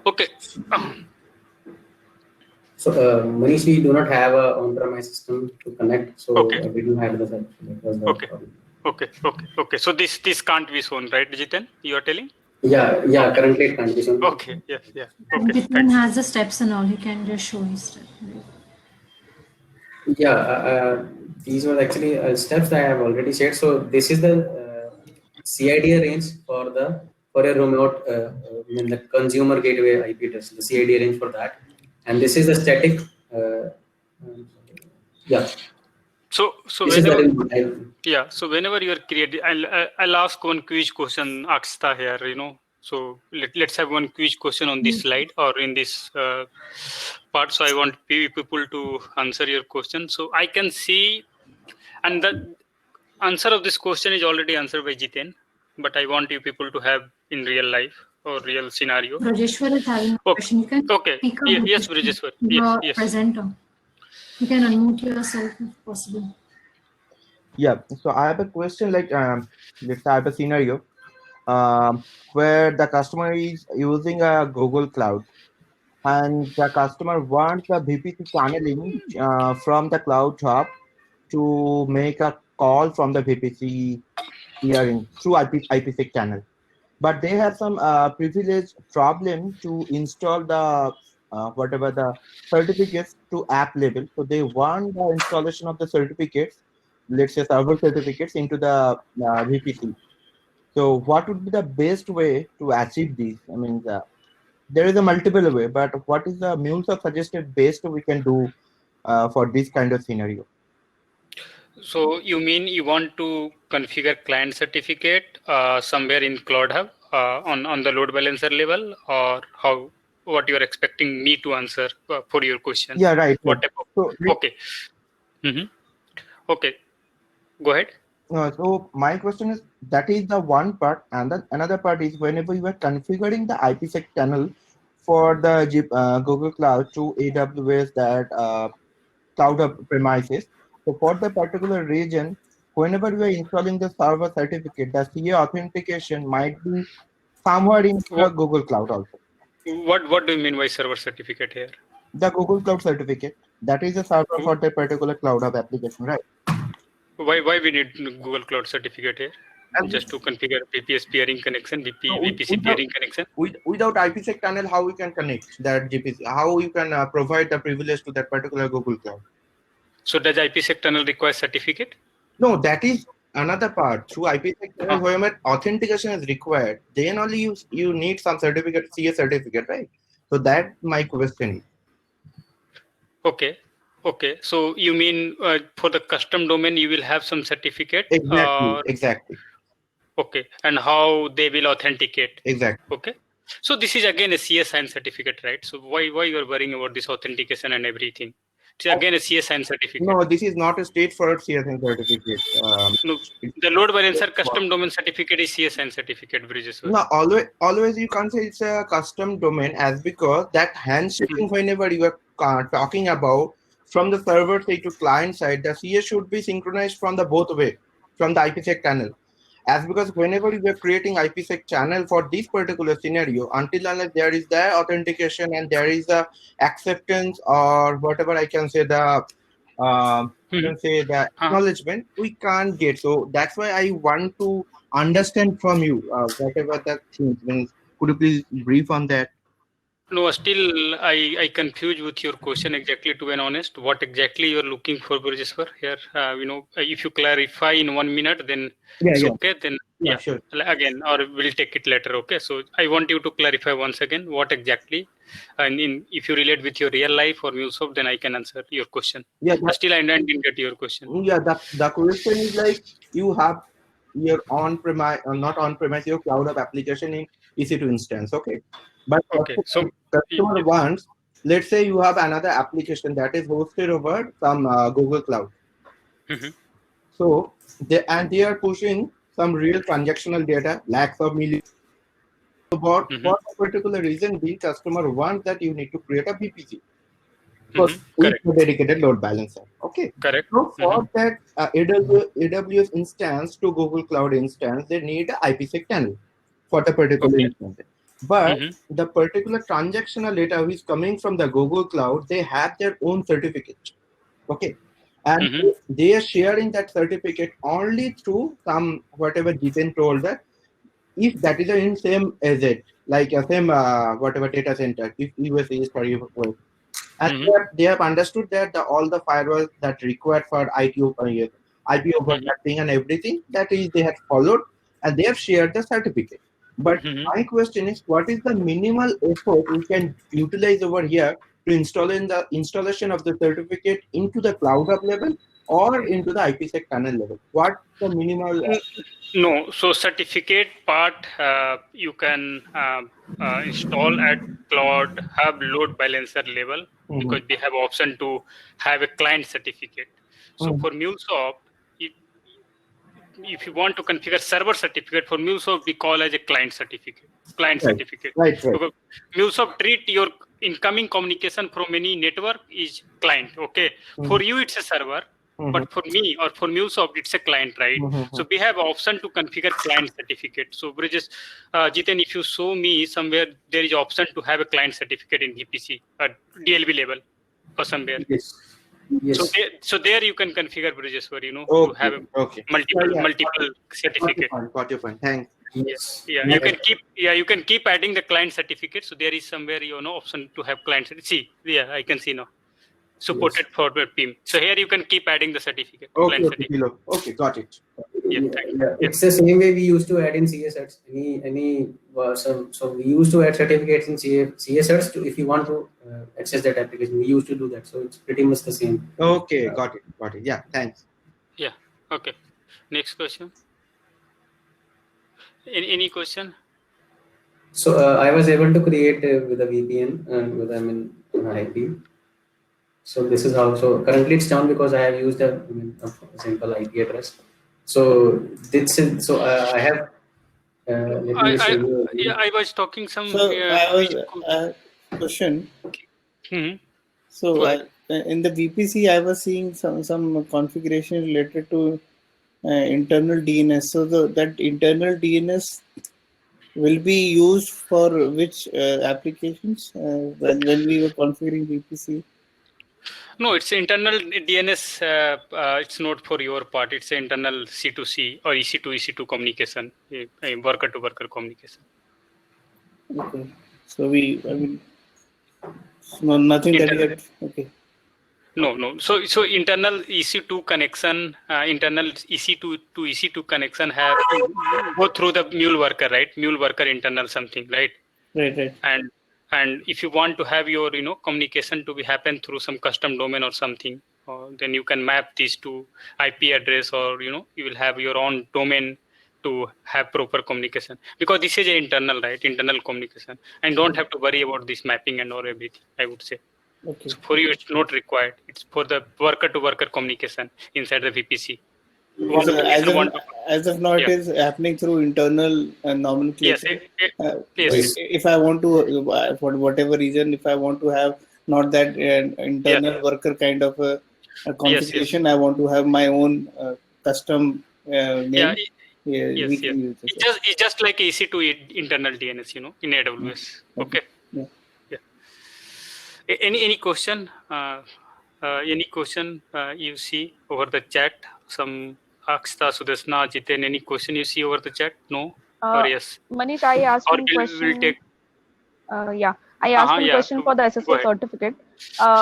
Okay. So Manish, we do not have a on-premise system to connect, so okay. We do have the okay. Okay. So this can't be shown, right, Jiten? You are telling? Yeah. Currently it can't be shown. Okay. Yes. Yeah. Okay. Jitin has the steps and all. He can just show his step. Yeah, these were actually steps that I have already shared. So this is the CIDA range for a remote, the consumer gateway IP address, the CIDA range for that, and this is the static. Yeah. So This is the whenever range. so whenever you are creating, I'll ask one quiz question, Akshita here. So let's have one quiz question on this slide or in this part. So I want people to answer your question. So I can see, and the answer of this question is already answered by Jiten, but I want you people to have in real life or real scenario. Brajeshwar is having a question. You can speak up. Yes, Brajeshwar. Yes. Presenter. You can unmute yourself if possible. Yeah, so I have a question like let's say I have a scenario where the customer is using a Google Cloud and the customer wants a VPC channeling from the Cloud Hub to make a call from the VPC peering through IPsec channel. But they have some privilege problem to install the whatever the certificates to app level. So they want the installation of the certificates, let's say server certificates into the VPC. So what would be the best way to achieve this? I mean, there is a multiple way, but what is the MuleSoft suggested best we can do for this kind of scenario? So you mean you want to configure client certificate somewhere in Cloud Hub on the load balancer level, or how? What you are expecting me to answer for your question? Yeah, right. What type of, okay. Okay. Go ahead. So my question is, that is the one part, and then another part is whenever you are configuring the IPsec channel for the Google Cloud to AWS that Cloud Hub premises. So for the particular region, whenever you are installing the server certificate, the CA authentication might be somewhere in the Google Cloud also. What do you mean by server certificate here? The Google Cloud certificate, that is a server for that particular Cloud Hub application, right? Why we need Google Cloud certificate here? Just to configure VPS peering connection, VPC peering connection. Without IPsec channel, how we can connect that GPC? How you can provide the privilege to that particular Google Cloud? So does IPsec tunnel require certificate? No, that is another part. Through IPsec tunnel, whenever authentication is required, then only you need some certificate, CA certificate, right? So that my question is. Okay. So you mean for the custom domain, you will have some certificate? Exactly. Okay. And how they will authenticate? Exactly. Okay. So this is again a CS sign certificate, right? So why you are worrying about this authentication and everything? It's again a CS sign certificate. No, this is not a straightforward CS sign certificate. No, the load balancer custom domain certificate is CS sign certificate, Bridges. No, always you can't say it's a custom domain, as because that handshaking whenever you are talking about from the server side to client side, the CS should be synchronized from the both way, from the IPsec channel. As because whenever you are creating IPsec channel for this particular scenario, until unless there is the authentication and there is the acceptance or whatever I can say the acknowledgement, we can't get. So that's why I want to understand from you whatever that thing means. Could you please brief on that? No, still I confuse with your question exactly, to be honest. What exactly you're looking for, Bridgeswar, here? If you clarify in 1 minute, then it's okay. Then sure. Again, or we'll take it later. Okay. So I want you to clarify once again what exactly, and if you relate with your real life or MuleSoft, then I can answer your question. Yeah. Still I didn't get your question. Yeah, the question is like you have your on-premise, not on-premise, your Cloud Hub application in EC2 instance. Okay. But okay, so customer wants, let's say you have another application that is hosted over some Google Cloud. So they are pushing some real transactional data, lakhs of millions. So for a particular reason, the customer wants that you need to create a VPC with a dedicated load balancer. Okay. Correct. So for that AWS instance to Google Cloud instance, they need an IPsec channel for the particular instance. But the particular transactional data which is coming from the Google Cloud, they have their own certificate. Okay. And they are sharing that certificate only through some, whatever Jiten told that, if that is in same AZ, like same whatever data center, if US is for US, and they have understood that all the firewalls that required for IP overlapping and everything that is they had followed, and they have shared the certificate. But my question is, what is the minimal effort we can utilize over here to install in the installation of the certificate into the cloud hub level or into the IPsec tunnel level? What the minimal? No, so certificate part you can install at Cloud Hub load balancer level because they have option to have a client certificate. So for MuleSoft, if you want to configure server certificate for MuleSoft, we call as a client certificate. Certificate. Right. Because MuleSoft treat your incoming communication from any network is client. Okay, for you it's a server. But for me or for MuleSoft, it's a client, right? So we have option to configure client certificate. So Bridges, Jiten, if you show me somewhere, there is option to have a client certificate in VPC at DLB level or somewhere. Yes. So there you can configure Bridges for, to have multiple certificate. Got your point. Thanks. Yes. Yeah. You can keep adding the client certificate. So there is somewhere, option to have client certificate. See, yeah, I can see now. Supported for the team. So here you can keep adding the certificate. Okay, got it. It's the same way we used to add in CSRs. So we used to add certificates in CSRs if you want to access that application. We used to do that. So it's pretty much the same. Okay, got it. Yeah, thanks. Yeah. Okay. Next question. Any question? So I was able to create with a VPN and with an IP. So this is how. So currently it's down because I have used a simple IP address. So this is I have. I was talking some. So question. So in the VPC, I was seeing some configuration related to internal DNS. So that internal DNS will be used for which applications when we were configuring VPC? No, it's internal DNS. It's not for your part. It's internal C2C or EC2 communication, worker to worker communication. Okay. So nothing that you had. Okay. No. So internal EC2 connection, internal EC2 to EC2 connection have to go through the mule worker, right? Mule worker internal something, right? Right. And if you want to have your communication to be happen through some custom domain or something, then you can map these to IP address, or you will have your own domain to have proper communication, because this is internal, right? Internal communication, and don't have to worry about this mapping and or everything, I would say. Okay. So for you, it's not required. It's for the worker to worker communication inside the VPC. As of now, it is happening through internal nomenclature. Yes. If I want to, for whatever reason, if I want to have not that internal worker kind of a configuration, I want to have my own custom name. We can use this. It's just like EC2 internal DNS, in AWS. Okay. Yeah. Any question? Any question you see over the chat? Some Akshita, Sudesna, Jiten, any question you see over the chat? No or yes? Manish, I asked one question. We'll take. I asked one question for the SSL certificate.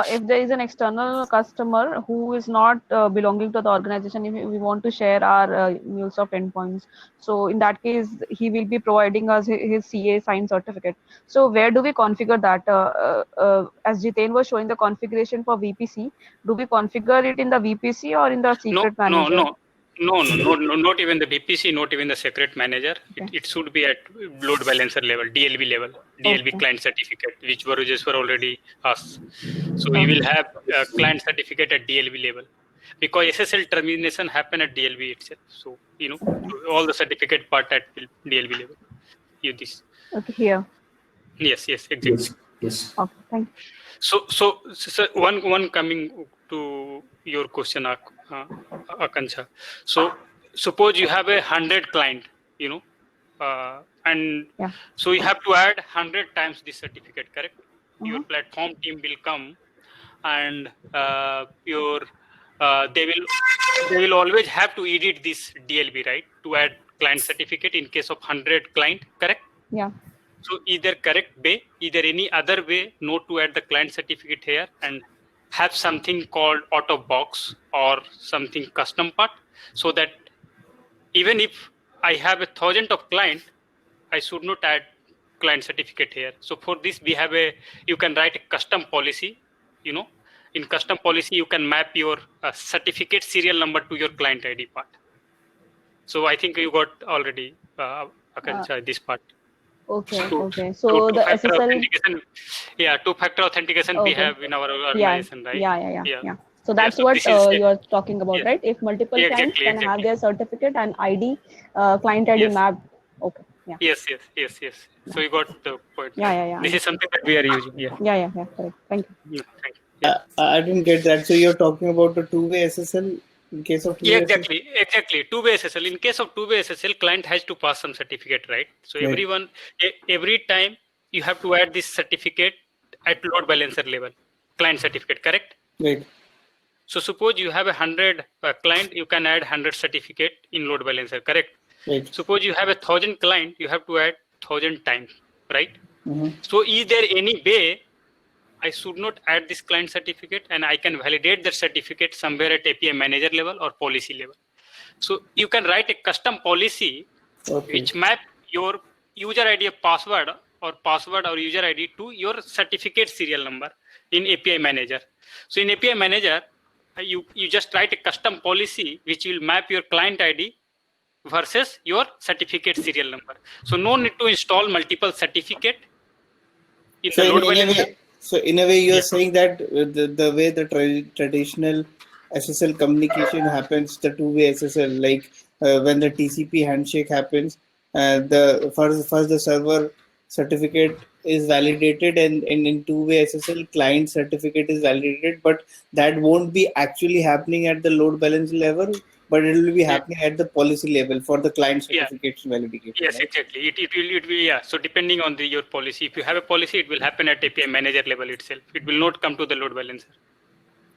If there is an external customer who is not belonging to the organization, if we want to share our MuleSoft endpoints, so in that case, he will be providing us his CA signed certificate. So where do we configure that? As Jiten was showing the configuration for VPC, do we configure it in the VPC or in the secret manager? No, not even the VPC, not even the secret manager. Okay. It should be at load balancer level, DLB level, DLB client certificate, which were just for already us. So we will have a client certificate at DLB level, because SSL termination happen at DLB itself. So all the certificate part at DLB level. This. Okay, here. Yes, exactly. Yes. Okay, thank you. So one coming to your question, Akanksha. So suppose you have 100 client, and so you have to add 100 times this certificate, correct? Your platform team will come, and they will always have to edit this DLB, right, to add client certificate in case of 100 client, correct? Yeah. So either correct way, either any other way, not to add the client certificate here and have something called out of box or something custom part, so that even if I have 1,000 of client, I should not add client certificate here. So for this, we have you can write a custom policy, in custom policy, you can map your certificate serial number to your client ID part. So I think you got already this part. Okay. Two- Okay. So the two-factor SSL. authentication. Yeah, two-factor authentication we Okay. have in our organization, right? Yeah. So that's so what this is- you're talking about, yes. right? If multiple Yeah, clients exactly, can have exactly. their certificate and ID, client ID Yes. mapped. Okay. Yeah. Yes. So you got the point. Yeah. This is something that we are using. Yeah. Yeah. Correct. Thank you. Yeah, thank you. Yeah. I didn't get that. So you're talking about the two-way SSL in case of two-way Yeah, SSL? exactly. Two-way SSL. In case of two-way SSL, client has to pass some certificate, right? So Right. every time you have to add this certificate at load balancer level, client certificate, correct? Right. So suppose you have 100 client, you can add 100 certificate in load balancer, correct? Right. Suppose you have 1,000 client, you have to add 1,000 times, right? Mm-hmm. So is there any way I should not add this client certificate and I can validate that certificate somewhere at API manager level or policy level? So you can write a custom policy Okay. which map your user ID password or user ID to your certificate serial number in API manager. So in API manager, you just write a custom policy which will map your client ID versus your certificate serial number. So no need to install multiple certificate in So the load in a balancer. way, you're Yeah. saying that the way the traditional SSL communication happens, the two-way SSL, like when the TCP handshake happens, the first the server certificate is validated, and in two-way SSL client certificate is validated, but that won't be actually happening at the load balance level, but it will be happening at the policy level for the client Yeah. certification validation. Yes, right? exactly. It will, yeah. So depending on your policy, if you have a policy, it will happen at API manager level itself. It will not come to the load balancer.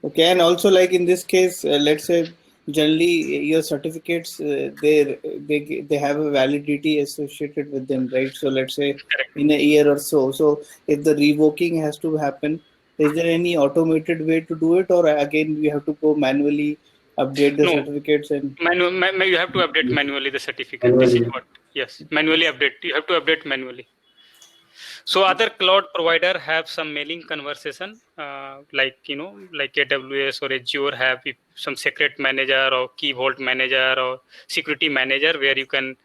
Okay, and also like in this case, let's say generally your certificates they have a validity associated with them, right? So let's say Correct. in a year or so. So if the revoking has to happen, is there any automated way to do it, or again we have to go manually update the No. certificates and You have to update manually the certificate. This is Manually. what. Yes, manually update. You have to update manually. So other cloud provider have some mailing conversation, like AWS or Azure have some secret manager or key vault manager or security manager where you can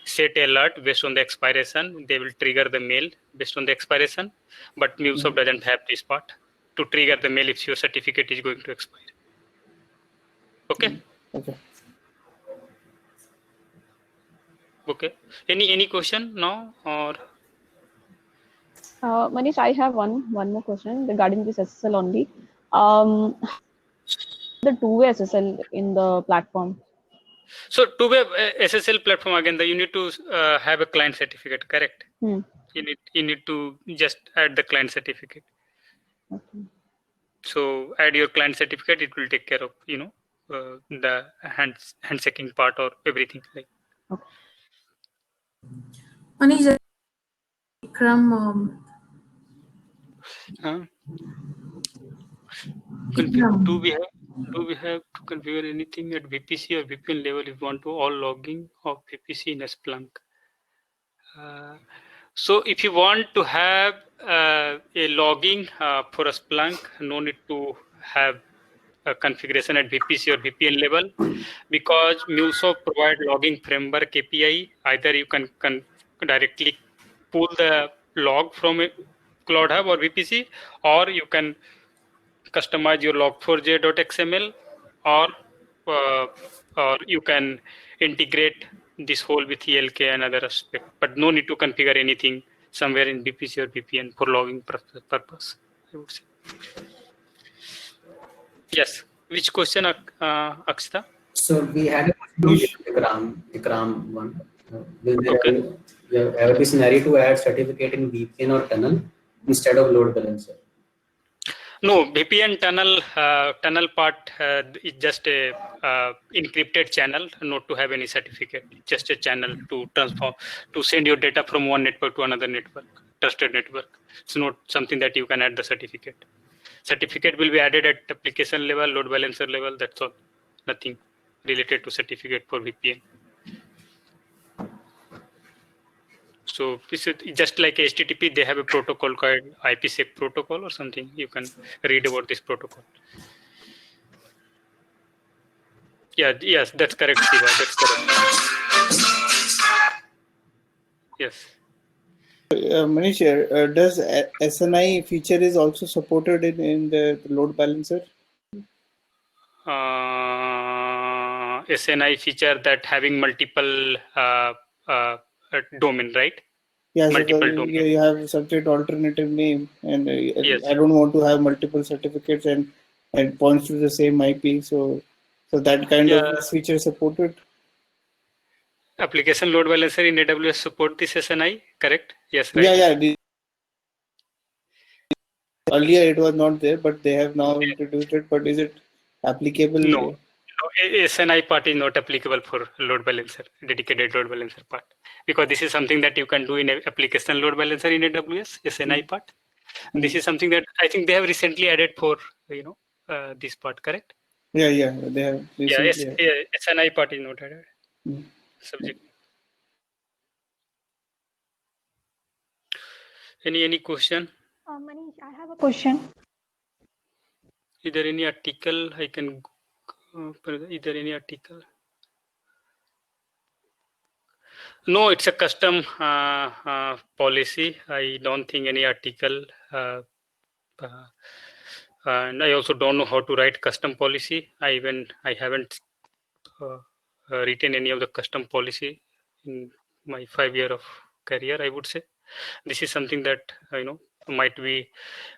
set alert based on the expiration. They will trigger the mail based on the expiration, but MuleSoft doesn't have this part to trigger the mail if your certificate is going to expire. Okay. Okay. Any question now or? Manish, I have one more question regarding this SSL only. The two-way SSL in the platform. So two-way SSL platform, again, you need to have a client certificate, correct? Hmm. You need to just add the client certificate. Okay. So add your client certificate, it will take care of the handshaking part or everything. Like. Okay. Manish, Ikram, Do we have to configure anything at VPC or VPN level if you want to all logging of VPC in a Splunk? So if you want to have a logging for a Splunk, no need to have a configuration at VPC or VPN level, because MuleSoft provide logging framework API. Either you can directly pull the log from a Cloud Hub or VPC, or you can customize your log4j.xml, or you can integrate this whole with ELK and other aspect, but no need to configure anything somewhere in VPC or VPN for logging purpose, I would say. Yes. Which question, Akshita? So we had a question with Ikram one. Will there ever be scenario to add certificate in VPN or tunnel instead of load balancer? No, VPN tunnel part is just a encrypted channel, not to have any certificate. Just a channel to transform, to send your data from one network to another network, trusted network. It's not something that you can add the certificate. Certificate will be added at application level, load balancer level. That's all. Nothing related to certificate for VPN. So this is just like HTTP, they have a protocol called IPsec protocol or something. You can read about this protocol. Yeah, yes, that's correct, Siva. That's correct. Yes. Manish, does SNI feature is also supported in the load balancer? SNI feature that having multiple domain, right? Yeah, Multiple so domain. you have subject alternative name, and Yes. I don't want to have multiple certificates and points to the same IP. So that kind Yeah. of feature supported. Application load balancer in AWS support this SNI, correct? Yes, right. Yeah. Earlier it was not there, but they have now introduced it. But is it applicable? No, SNI part is not applicable for load balancer, dedicated load balancer part, because this is something that you can do in application load balancer in AWS, SNI part. And this is something that I think they have recently added for, this part, correct? Yeah, they have recently. Yeah, SNI part is not added. Subject. Any question? Manish, I have a question. Is there any article I can? Is there any article? No, it's a custom policy. I don't think any article. And I also don't know how to write custom policy. I haven't written any of the custom policy in my 5 year of career, I would say. This is something that might be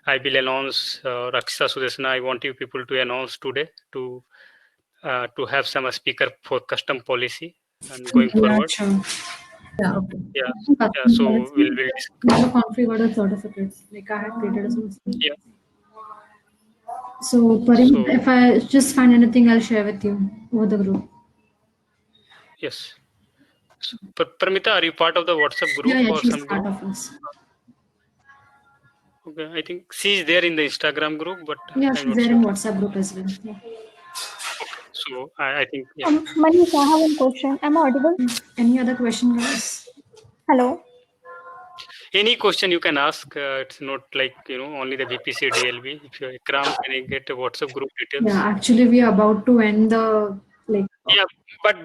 I will announce. Rakshita Sudeshna, I want you people to announce today to have some speaker for custom policy and going forward. Sure. Yeah, okay. Yeah. So we'll have a config of certificates. Like I have created some. Yeah. So, if I just find anything, I'll share with you over the group. Yes. So, Paramita, are you part of the WhatsApp group Yeah, or she's some part group? of us. Okay, I think she is there in the Instagram group, but Yeah, I'm she's not there sure. in WhatsApp group as well. Yeah. So I think Manish, I have one question. Am I audible? Any other question, guys? Hello. any question you can ask. It's not like only the VPC DLB. If you're Ikram, can I get a WhatsApp group details? Yeah, actually, we are about to end the Yeah, but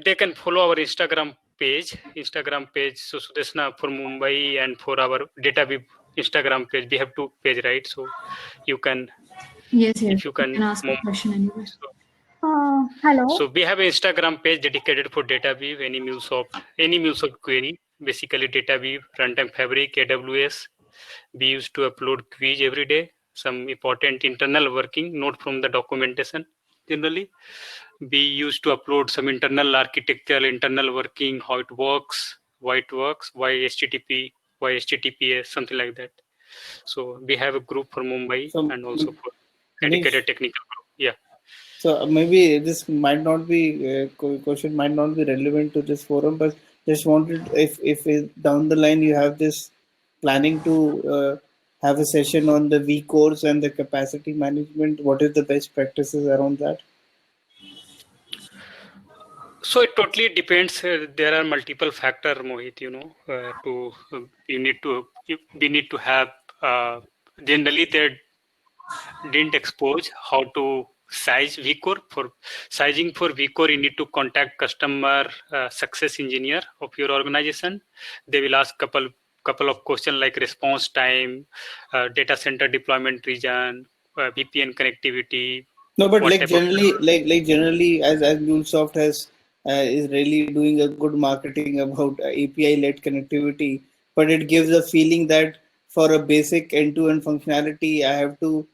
they can follow our Instagram page. So Sudeshna for Mumbai and for our DataWeb Instagram page. We have 2 pages, right? So you can. Yes. If you can ask a question anyway. Hello. So we have an Instagram page dedicated for DataWeb, any MuleSoft query, basically DataWeb, Runtime Fabric, AWS. We used to upload quiz every day, some important internal working, not from the documentation generally. We used to upload some internal architectural, internal working, how it works, why HTTP, why HTTPS, something like that. So we have a group for Mumbai and also for dedicated technical group. Yeah. So maybe this might not be question might not be relevant to this forum, but just wanted if down the line you have this planning to have a session on the vCores and the capacity management, what is the best practices around that? So it totally depends. There are multiple factors, Mohit. We need to have. Generally, they didn't expose how to size vCore. For sizing for vCore, you need to contact customer success engineer of your organization. They will ask couple of questions like response time, data center deployment region, VPN connectivity. No, but like generally, as MuleSoft is really doing a good marketing about API-led connectivity, but it gives a feeling that for a basic end-to-end functionality, I have to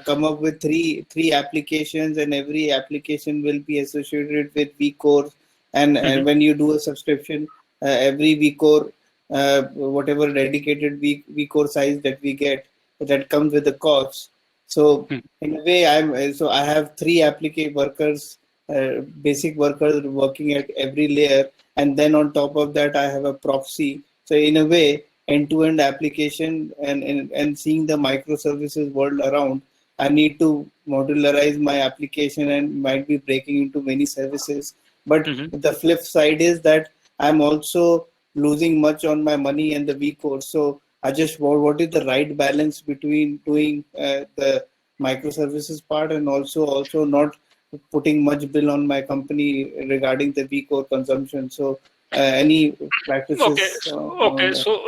come up with three applications, and every application will be associated with vCore. And when you do a subscription, every vCore, whatever dedicated vCore size that we get, that comes with the cost. So in a way, I have three applicant workers, basic workers working at every layer, and then on top of that, I have a proxy. So in a way, end-to-end application and seeing the microservices world around, I need to modularize my application and might be breaking into many services. But the flip side is that I'm also losing much on my money and the vCore. So I just what is the right balance between doing the microservices part and also not putting much bill on my company regarding the vCore consumption. So any practices Okay, on that? so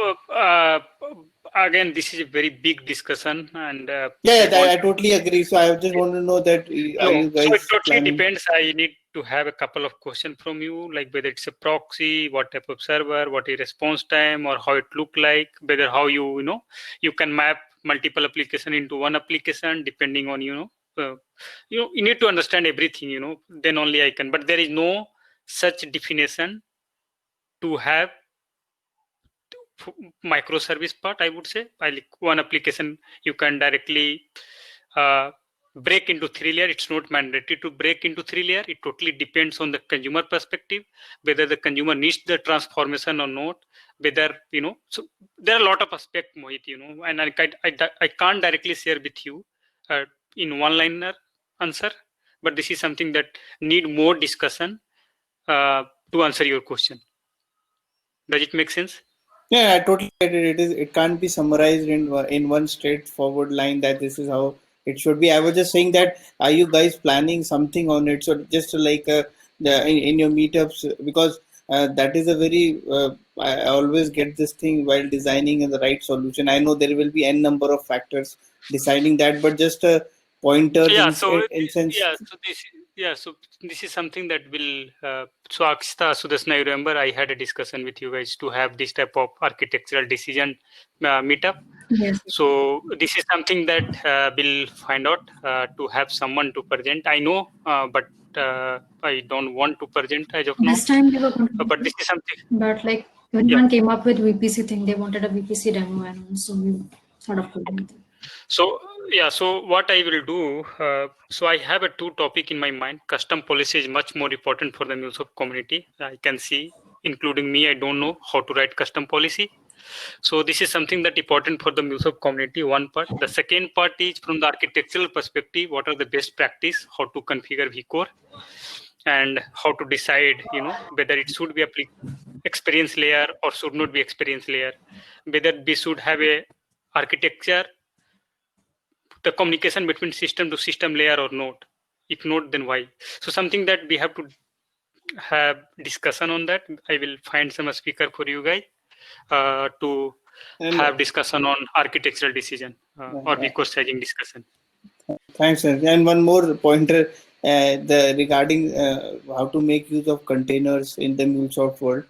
again, this is a very big discussion, and I totally agree. So I just want to know that are no, you so it guys totally planning? depends. I need to have a couple of questions from you, like whether it's a proxy, what type of server, what is response time, or how it look like, whether how you can map multiple application into one application depending on you need to understand everything. Then only I can. But there is no such definition to have microservice part. I would say like one application you can directly break into three layer. It's not mandatory to break into three layer. It totally depends on the consumer perspective, whether the consumer needs the transformation or not, whether so there are a lot of aspects, Mohit, and I can't directly share with you in one liner answer, but this is something that need more discussion to answer your question. Does it make sense? Yeah, I totally get it. It can't be summarized in one straightforward line that this is how it should be. I was just saying that are you guys planning something on it? So just like in your meetups, because that is a very I always get this thing while designing the right solution. I know there will be n number of factors deciding that, but just a pointers Yeah, so in sense. so this is something that will so Akshita, Sudarshan, I remember I had a discussion with you guys to have this type of architectural decision meetup. Yes. So this is something that we'll find out to have someone to present. I know, but I don't want to present as of now. This time they were going to But this is something. But like everyone came up with VPC thing. They wanted a VPC demo, and so we sort of couldn't. So so what I will do, so I have a two topic in my mind. Custom policy is much more important for the MuleSoft community. I can see, including me, I don't know how to write custom policy. So this is something that important for the MuleSoft community, one part. The second part is from the architectural perspective, what are the best practice, how to configure vCore, and how to decide, whether it should be experience layer or should not be experience layer, whether we should have a architecture, the communication between system to system layer or not. If not, then why? So something that we have to have discussion on that. I will find some speaker for you guys to have discussion on architectural decision or vCore sizing discussion. Thanks, sir. And one more pointer, regarding how to make use of containers in the MuleSoft world.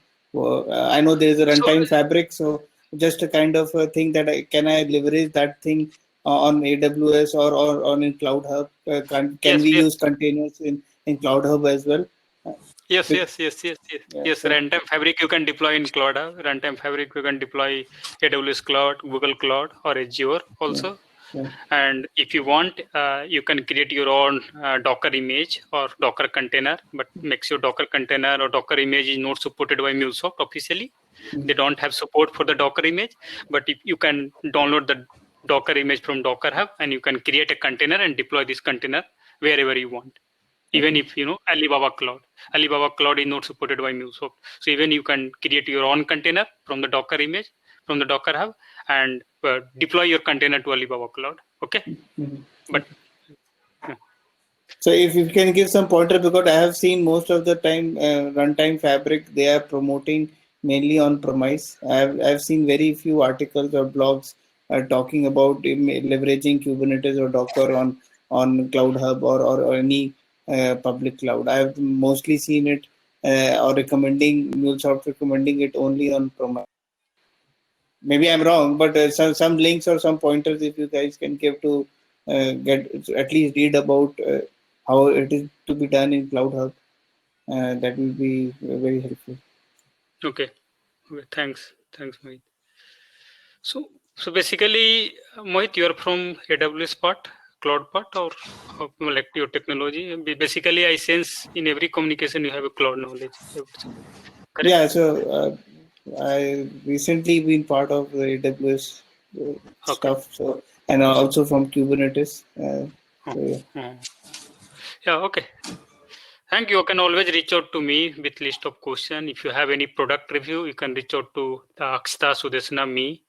I know there is a runtime fabric, so just a kind of a thing that can I leverage that thing on AWS or on in Cloud Hub? Can we use containers in Cloud Hub as well? Yes. Runtime fabric you can deploy in Cloud Hub. Runtime fabric you can deploy AWS Cloud, Google Cloud, or Azure also. Yeah. And if you want, you can create your own Docker image or Docker container, but make sure Docker container or Docker image is not supported by MuleSoft officially. They don't have support for the Docker image, but if you can download the Docker image from Docker Hub and you can create a container and deploy this container wherever you want. Even if Alibaba Cloud is not supported by MuleSoft, so even you can create your own container from the Docker image from the Docker Hub and deploy your container to Alibaba Cloud. Okay, but so if you can give some pointer, because I have seen most of the time runtime fabric they are promoting mainly on premise. I've seen very few articles or blogs talking about leveraging Kubernetes or Docker on Cloud Hub or any public cloud. I've mostly seen it or MuleSoft recommending it only on premise. Maybe I'm wrong, but some links or some pointers if you guys can give to get at least read about how it is to be done in Cloud Hub, that will be very helpful. Okay, thanks, Mohit. So basically, Mohit, you are from AWS part, cloud part or like your technology? Basically, I sense in every communication you have a cloud knowledge. I would say. Correct? Yeah, so I recently been part of the AWS stuff, so and also from Kubernetes. So yeah. Yeah, okay. Thank you. You can always reach out to me with list of questions. If you have any product review, you can reach out to Akshita, Sudeshna, me,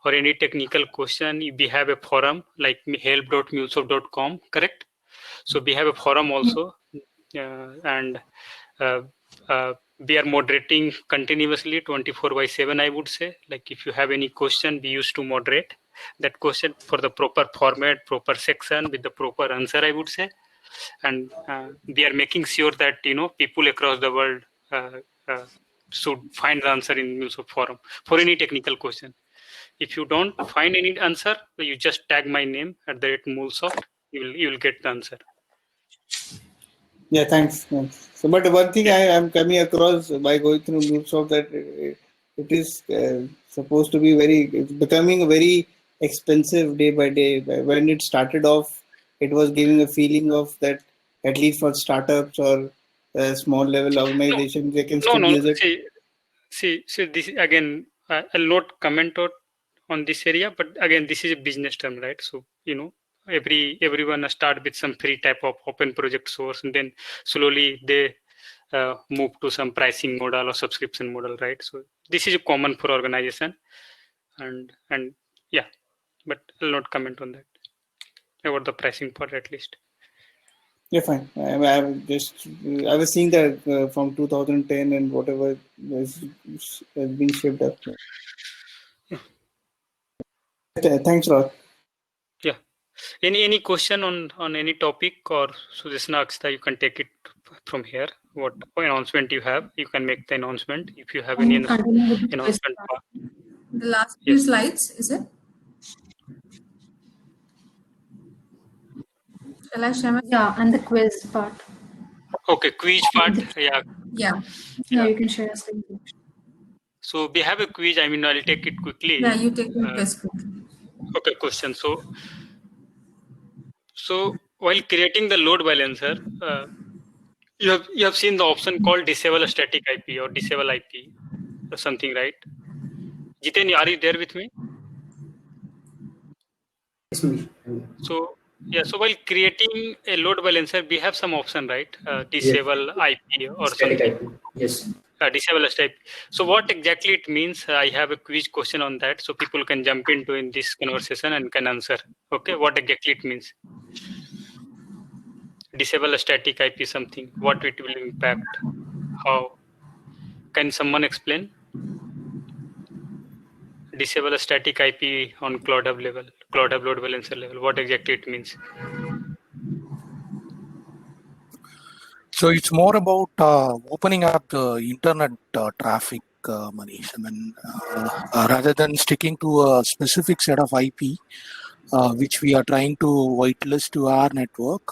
or any technical question. We have a forum like help.mulesoft.com, correct? So we have a forum also, and we are moderating continuously 24/7, I would say. Like if you have any question, we used to moderate that question for the proper format, proper section with the proper answer, I would say. And we are making sure that people across the world should find the answer in MuleSoft forum for any technical question. If you don't find any answer, you just tag my name at the MuleSoft. You will get the answer. Yeah, thanks. So, but one thing I am coming across by going through MuleSoft that it is supposed to be it's becoming very expensive day by day. When it started off, it was giving a feeling of that at least for startups or small level organizations, they can still use it. See, this again, I'll not comment on this area, but again, this is a business term, right? So, everyone start with some free type of open project source, and then slowly they move to some pricing model or subscription model, right? So this is common for organization, and yeah, but I'll not comment on that about the pricing part at least. Yeah, fine. I was seeing that from 2010 and whatever has been shipped up. Thanks, Rod. Yeah. Any question on any topic, or Sudeshna, Akshita, you can take it from here. What announcement you have, you can make the announcement if you have any announcement. The last few slides, is it? Shall I share my? Yeah, and the quiz part. Okay, quiz part. Yeah. Yeah. Yeah, you can share a screen. So we have a quiz. I mean, I'll take it quickly. Yeah, you take the quiz quickly. Okay, question. So while creating the load balancer, you have seen the option called disable static IP or disable IP or something, right? Jiten, are you there with me? So yeah, so while creating a load balancer, we have some option, right? Disable IP or Static something. IP. Yes. Disable static. So what exactly it means? I have a quiz question on that, so people can jump into in this conversation and can answer. Okay, what exactly it means? Disable a static IP something. What it will impact? How? Can someone explain? Disable a static IP on Cloud Hub level, Cloud Hub load balancer level. What exactly it means? So it's more about opening up the internet traffic, Manish. I mean, rather than sticking to a specific set of IP, which we are trying to whitelist to our network.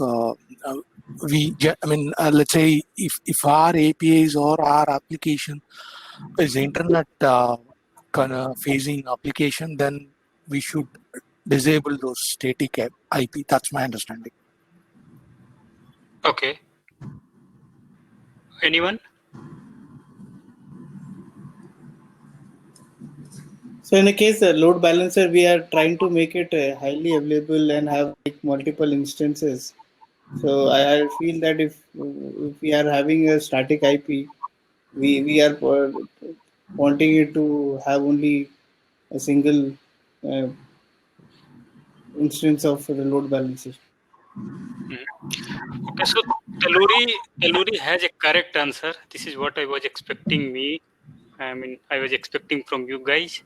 Let's say if our APIs or our application is internet kind of facing application, then we should disable those static IP. That's my understanding. Okay. Anyone? So in the case the load balancer, we are trying to make it highly available and have like multiple instances. So I feel that if we are having a static IP, we are wanting it to have only a single instance of the load balancer. Okay, so Telluri has a correct answer. This is what I was expecting I was expecting from you guys.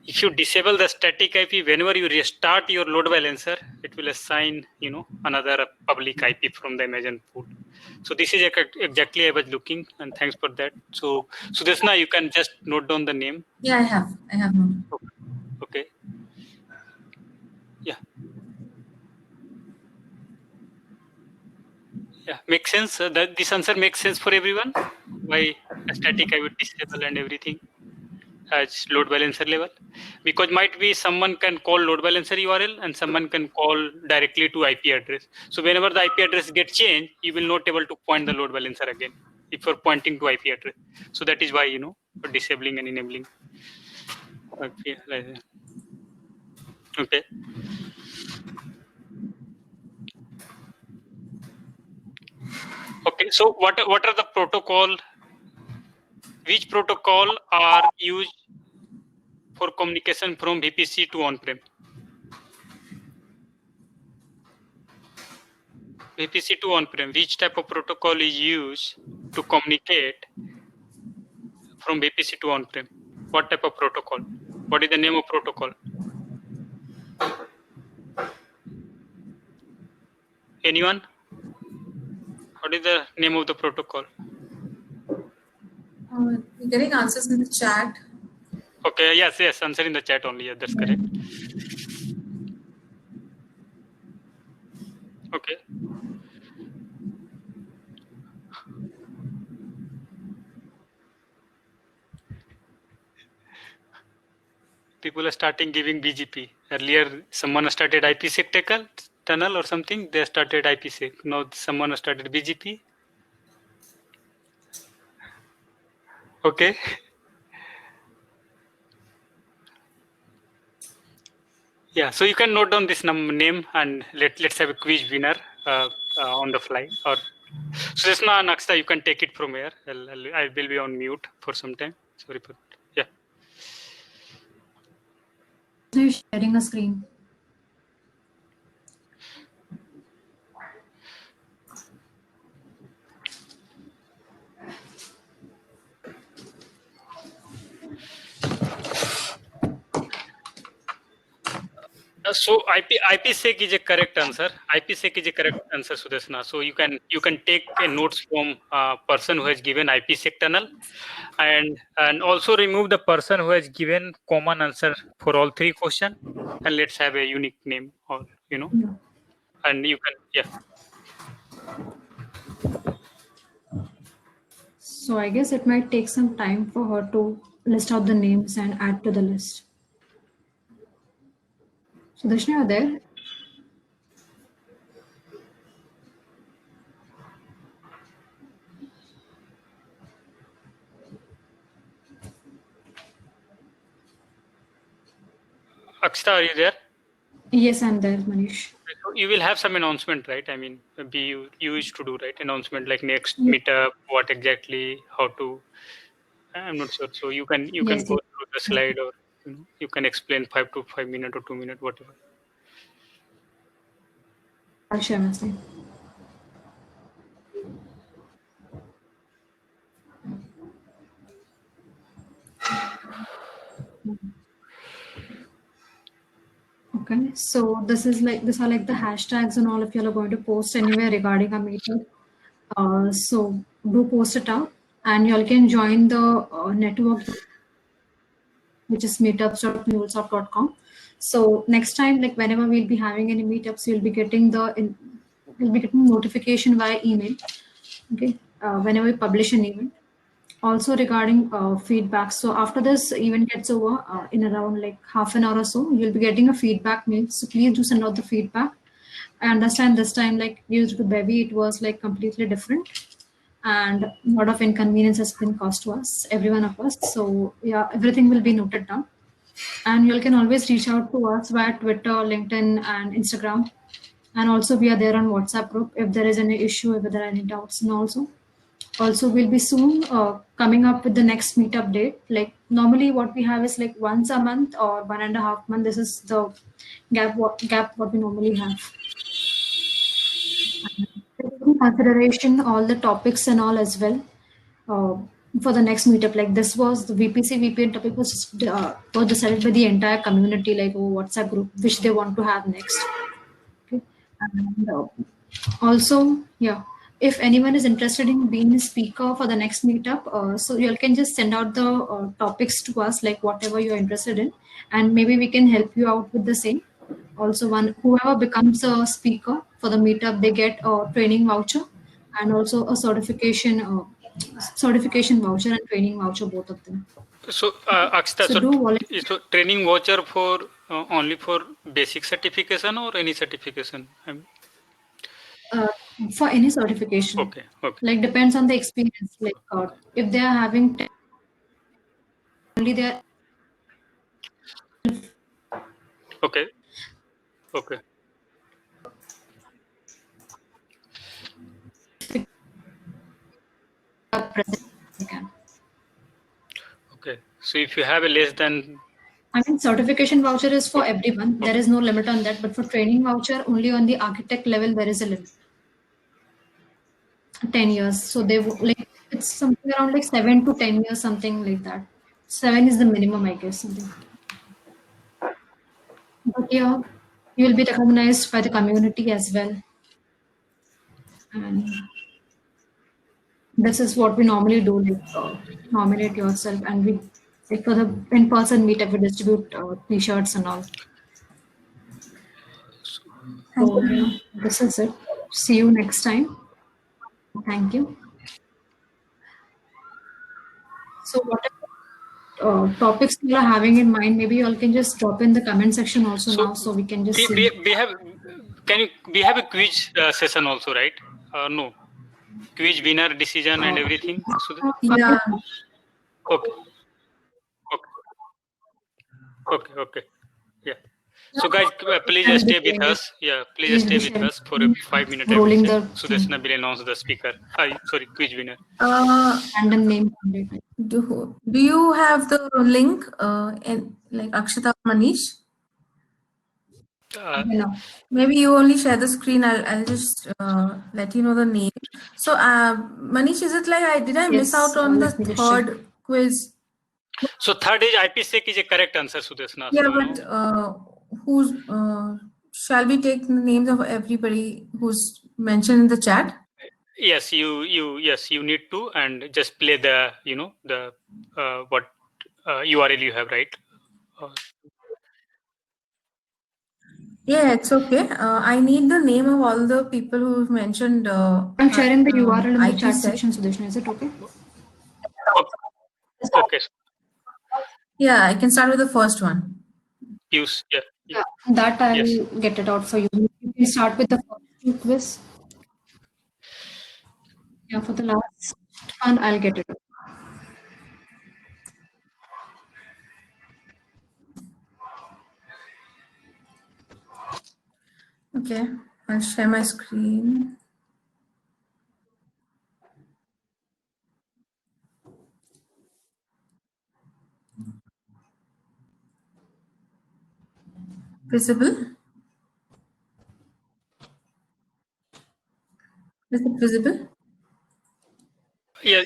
If you disable the static IP, whenever you restart your load balancer, it will assign, another public IP from the Imagine pool. So this is exactly I was looking, and thanks for that. So Sudeshna, you can just note down the name. Yeah, I have noted. Okay. Yeah. Yeah, makes sense. That this answer makes sense for everyone. Why a static I would disable and everything. as load balancer level? Because might be someone can call load balancer URL and someone can call directly to IP address. So whenever the IP address gets changed, you will not able to point the load balancer again if you're pointing to IP address. So that is why, you know, for disabling and enabling. Okay. Okay. Okay. So what are the protocol? Which protocol are used for communication from VPC to on-prem? VPC to on-prem, which type of protocol is used to communicate from VPC to on-prem? What type of protocol? What is the name of protocol? Anyone? What is the name of the protocol? We're getting answers in the chat. Okay, yes, answer in the chat only. Yeah, that's correct. Okay. People are starting giving BGP. Earlier, someone started IPsec tunnel or something. They started IPsec. Now someone started BGP. Okay. Yeah, so you can note down this name and let's have a quiz winner on the fly. Or Sushma and Akshita, you can take it from here. I will be on mute for some time. Sorry for that. Yeah. So you're sharing a screen. So IPsec is a correct answer. IPsec is a correct answer, Sudeshna. So you can take a notes from a person who has given IPsec tunnel, and also remove the person who has given common answer for all three questions, and let's have a unique name, or you know, and you can So I guess it might take some time for her to list out the names and add to the list. So Dashni, are there? Akshita, are you there? Yes, I'm there, Manish. You will have some announcement, right? I mean, you used to do, right? Announcement like next meetup, what exactly, how to. I'm not sure. So you can go through the slide, or you can explain 5 to 5 minutes or 2 minutes, whatever. I'll share my screen. Okay, so these are like the hashtags and all. If you are going to post anywhere regarding a meetup, so do post it out, and you all can join the network, which is meetups.mulesoft.com. So next time, like whenever we'll be having any meetups, you'll be getting notification via email. Okay, whenever we publish an event. Also regarding feedback. So after this event gets over, in around like half an hour or so, you'll be getting a feedback mail. So please do send out the feedback. I understand this time, like due to Bevy, it was like completely different, and a lot of inconvenience has been caused to us, every one of us. So yeah, everything will be noted down. And you can always reach out to us via Twitter, LinkedIn, and Instagram. And also we are there on WhatsApp group if there is any issue, if there are any doubts. And also we'll be soon coming up with the next meetup date. Like normally what we have is like once a month or 1.5 months. This is the gap what we normally have. In consideration all the topics and all as well for the next meetup. Like this was the VPN topic was decided by the entire community, like WhatsApp group, which they want to have next. Okay. And also, yeah, if anyone is interested in being a speaker for the next meetup, so you all can just send out the topics to us, like whatever you're interested in, and maybe we can help you out with the same. Also, whoever becomes a speaker for the meetup, they get a training voucher and also a certification certification voucher and training voucher, both of them. So, Akshita, So do volunteer. so training voucher for only for basic certification or any certification? For any certification. Okay. Like depends on the experience. Like if they are having only their. Okay. Okay. So if you have a less than. I mean, certification voucher is for everyone. There is no limit on that. But for training voucher, only on the architect level there is a limit. 10 years. So they like it's something around like 7 to 10 years, something like that. 7 is the minimum, I guess. Something. But yeah, you will be recognized by the community as well. And this is what we normally do, like nominate yourself, and we like for the in-person meetup we distribute t-shirts and all. So yeah, this is it. See you next time. Thank you. So whatever topics you are having in mind, maybe you all can just drop in the comment section also now, so we can just see. We have a quiz session also, right? No, quiz winner decision and everything. So Yeah. Okay. Yeah. So guys, please stay with us. Yeah, please stay with us for a 5-minute episode. Sudeshna will announce the speaker. Sorry, quiz winner. Random name. Do you have the link in like Akshita, Manish? No. Maybe you only share the screen. I'll just let you know the name. So Manish, is it like did I miss out on the third quiz? So third is IPsec is a correct answer, Sudeshna. Yeah, so, but who's shall we take the names of everybody who's mentioned in the chat? Yes, you need to, and just play the the what URL you have, right? Yeah, it's okay. I need the name of all the people who've mentioned. I'm sharing the URL in the chat IPsec. section, Sudeshna. Is it okay? Okay. Yeah, I can start with the first one. Use Yeah, that I'll get it out for you. You can start with the first two quiz. Yeah, for the last one, I'll get it out. Okay, I'll share my screen. Visible? Is it visible? Yeah.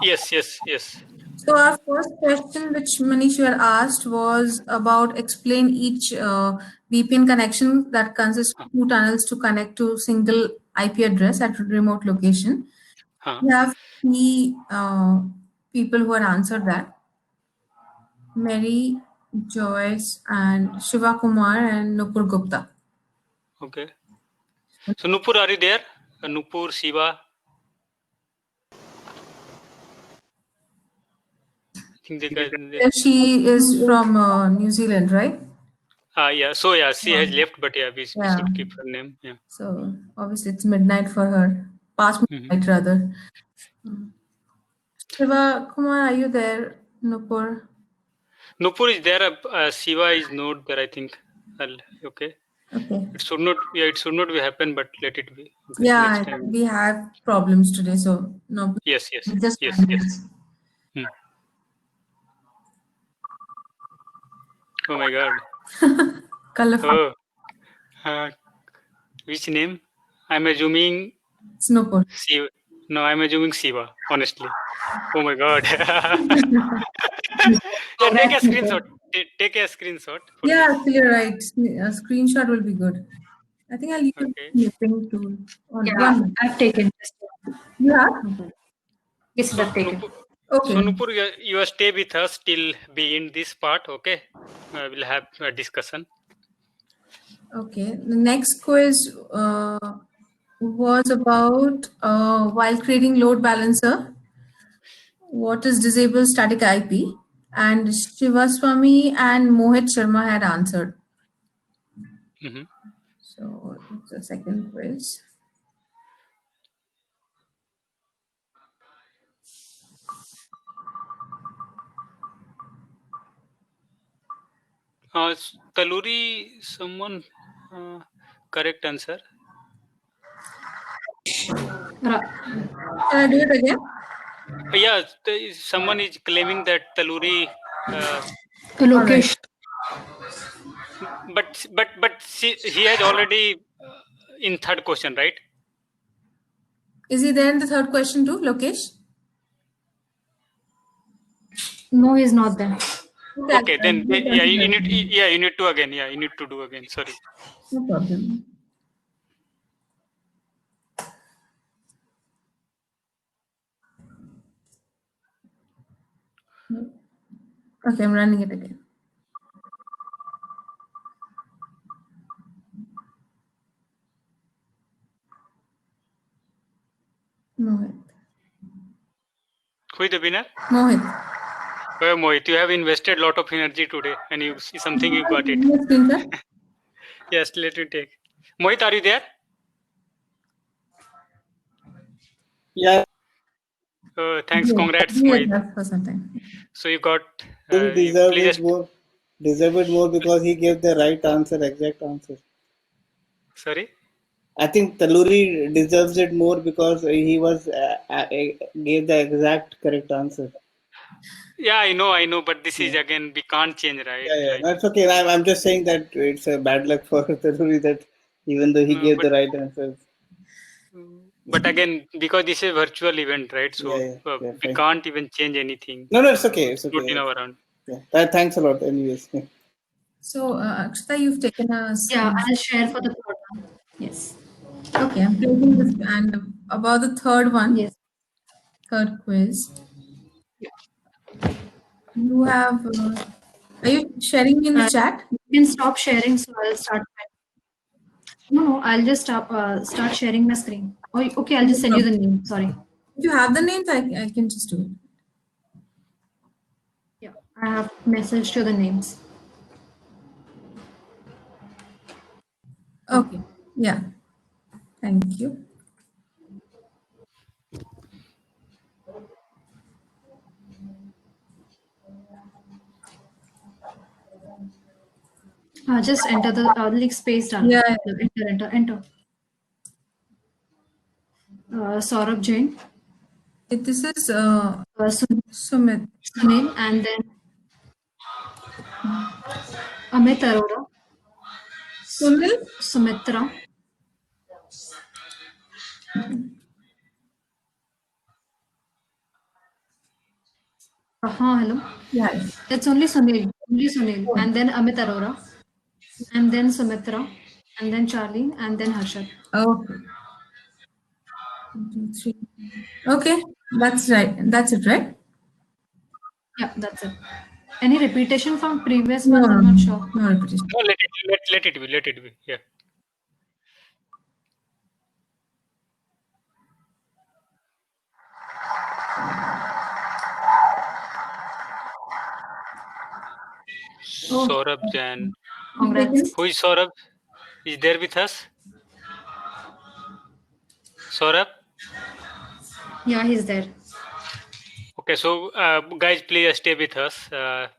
Yes. So our first question, which Manish you had asked, was about explain each VPN connection that consists of 2 tunnels to connect to single IP address at a remote location. We have 3 people who had answered that. Mary, Joyce, and Shiva Kumar and Nupur Gupta. Okay. So Nupur, are you there? Nupur, Shiva. She is from New Zealand, right? Yeah. So yeah, she has left, but yeah, we should keep her name. Yeah. So obviously it's midnight for her. Past midnight rather. Shiva Kumar, are you there? Nupur. Nupur is there. Shiva is not there, I think. Okay. It should not. Yeah, it should not be happen, but let it be. Okay, yeah, we have problems today, so no. Yes. Just Oh my God. Colorful. Which name? I'm assuming. Nupur. No, I'm assuming Shiva. Honestly. Oh my God. Yeah, take a screenshot. Take a screenshot. Yeah, actually, you're right. A screenshot will be good. I think I'll use the ping tool. Yeah, I've taken. You have? Yes, I've taken. Okay. So Nupur, you stay with us till we end this part. Okay, we'll have a discussion. Okay. The next quiz was about while creating load balancer, what is disabled static IP? And Shivaswamy and Mohit Sharma had answered. Mhm. So it's the second quiz. Taluri, someone correct answer. Can I do it again? Yeah, someone is claiming that Taluri. Lokesh. But he has already in third question, right? Is he there in the third question too, Lokesh? No, he's not there. Okay, then yeah, you need to again. Yeah, you need to do again. Sorry. No problem. Okay, I'm running it again. Mohit. Who is the winner? Mohit. Oh, Mohit, you have invested a lot of energy today, and you see something, you got it. Yes, let me take. Mohit, are you there? Yeah. Thanks, congrats, Mohit. So you got. Didn't deserve it more. Deserve it more because he gave the right answer, exact answer. Sorry. I think Taluri deserves it more because he was gave the exact correct answer. Yeah, I know, but this is again we can't change, right? Yeah, Like, that's okay. I'm just saying that it's a bad luck for Taluri that even though he gave the right answer. But again, because this is a virtual event, right? So we fine. can't even change anything. No, it's okay. It's okay. Not in our round. Yeah. Thanks a lot. Anyways. So, Akshita, you've taken us. Yeah, I'll share for the third one. Yes. Okay, I'm taking this and about the third one. Yes. Third quiz. You have. Are you sharing in the chat? You can stop sharing, so I'll start. No, I'll just start sharing my screen. Oh, okay, I'll just send you the name. Sorry. If you have the names, I can just do it. Yeah, I have messaged you the names. Okay. Yeah. Thank you. Just enter the like space down. Yeah. Enter. Saurabh Jain. This is Sumit. Sunil, and then Amit Arora. Sunil. Sumitra. Hello. Yeah. It's only Sunil. And then Amit Arora. And then Sumitra. And then Charlene. And then Harshad. Okay. 1, 2, 3. Okay, that's right. That's it, right? Yeah, that's it. Any repetition from previous ones? I'm not sure. No repetition. No, let it be. Let it be. Yeah. Saurabh Jain. Congrats. Who is Saurabh? Is there with us? Saurabh? Yeah, he's there. Okay, so guys, please stay with us. Yeah,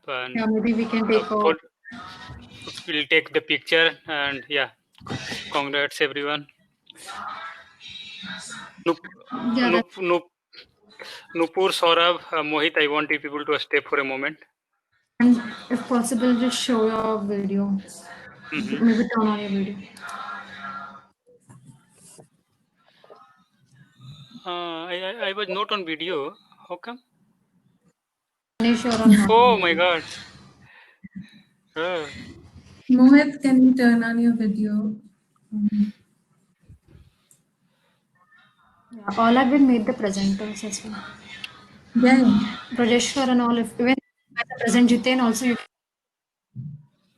maybe we can take over. We'll take the picture and yeah, congrats everyone. Nupur, Saurabh, Mohit, I want you people to stay for a moment. And if possible, just show your video. Maybe turn on your video. I was not on video. How come? Sure or not? Oh my God. Mohit, can you turn on your video? Yeah, all have been made the presenters as well. Yeah. Rajeshwar and all, if even at the present Jiten also.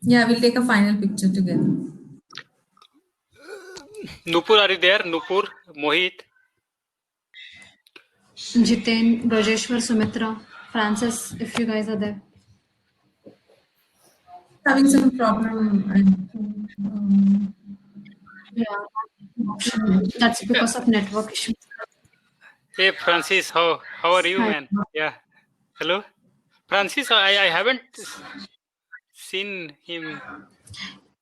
Yeah, we'll take a final picture together. Nupur, are you there? Nupur, Mohit. Jiten, Rajeshwar, Sumitra, Francis, if you guys are there. Having some problem. Yeah, that's because of network issues. Hey, Francis, how are you, Hi. man? Yeah. Hello, Francis. I haven't seen him.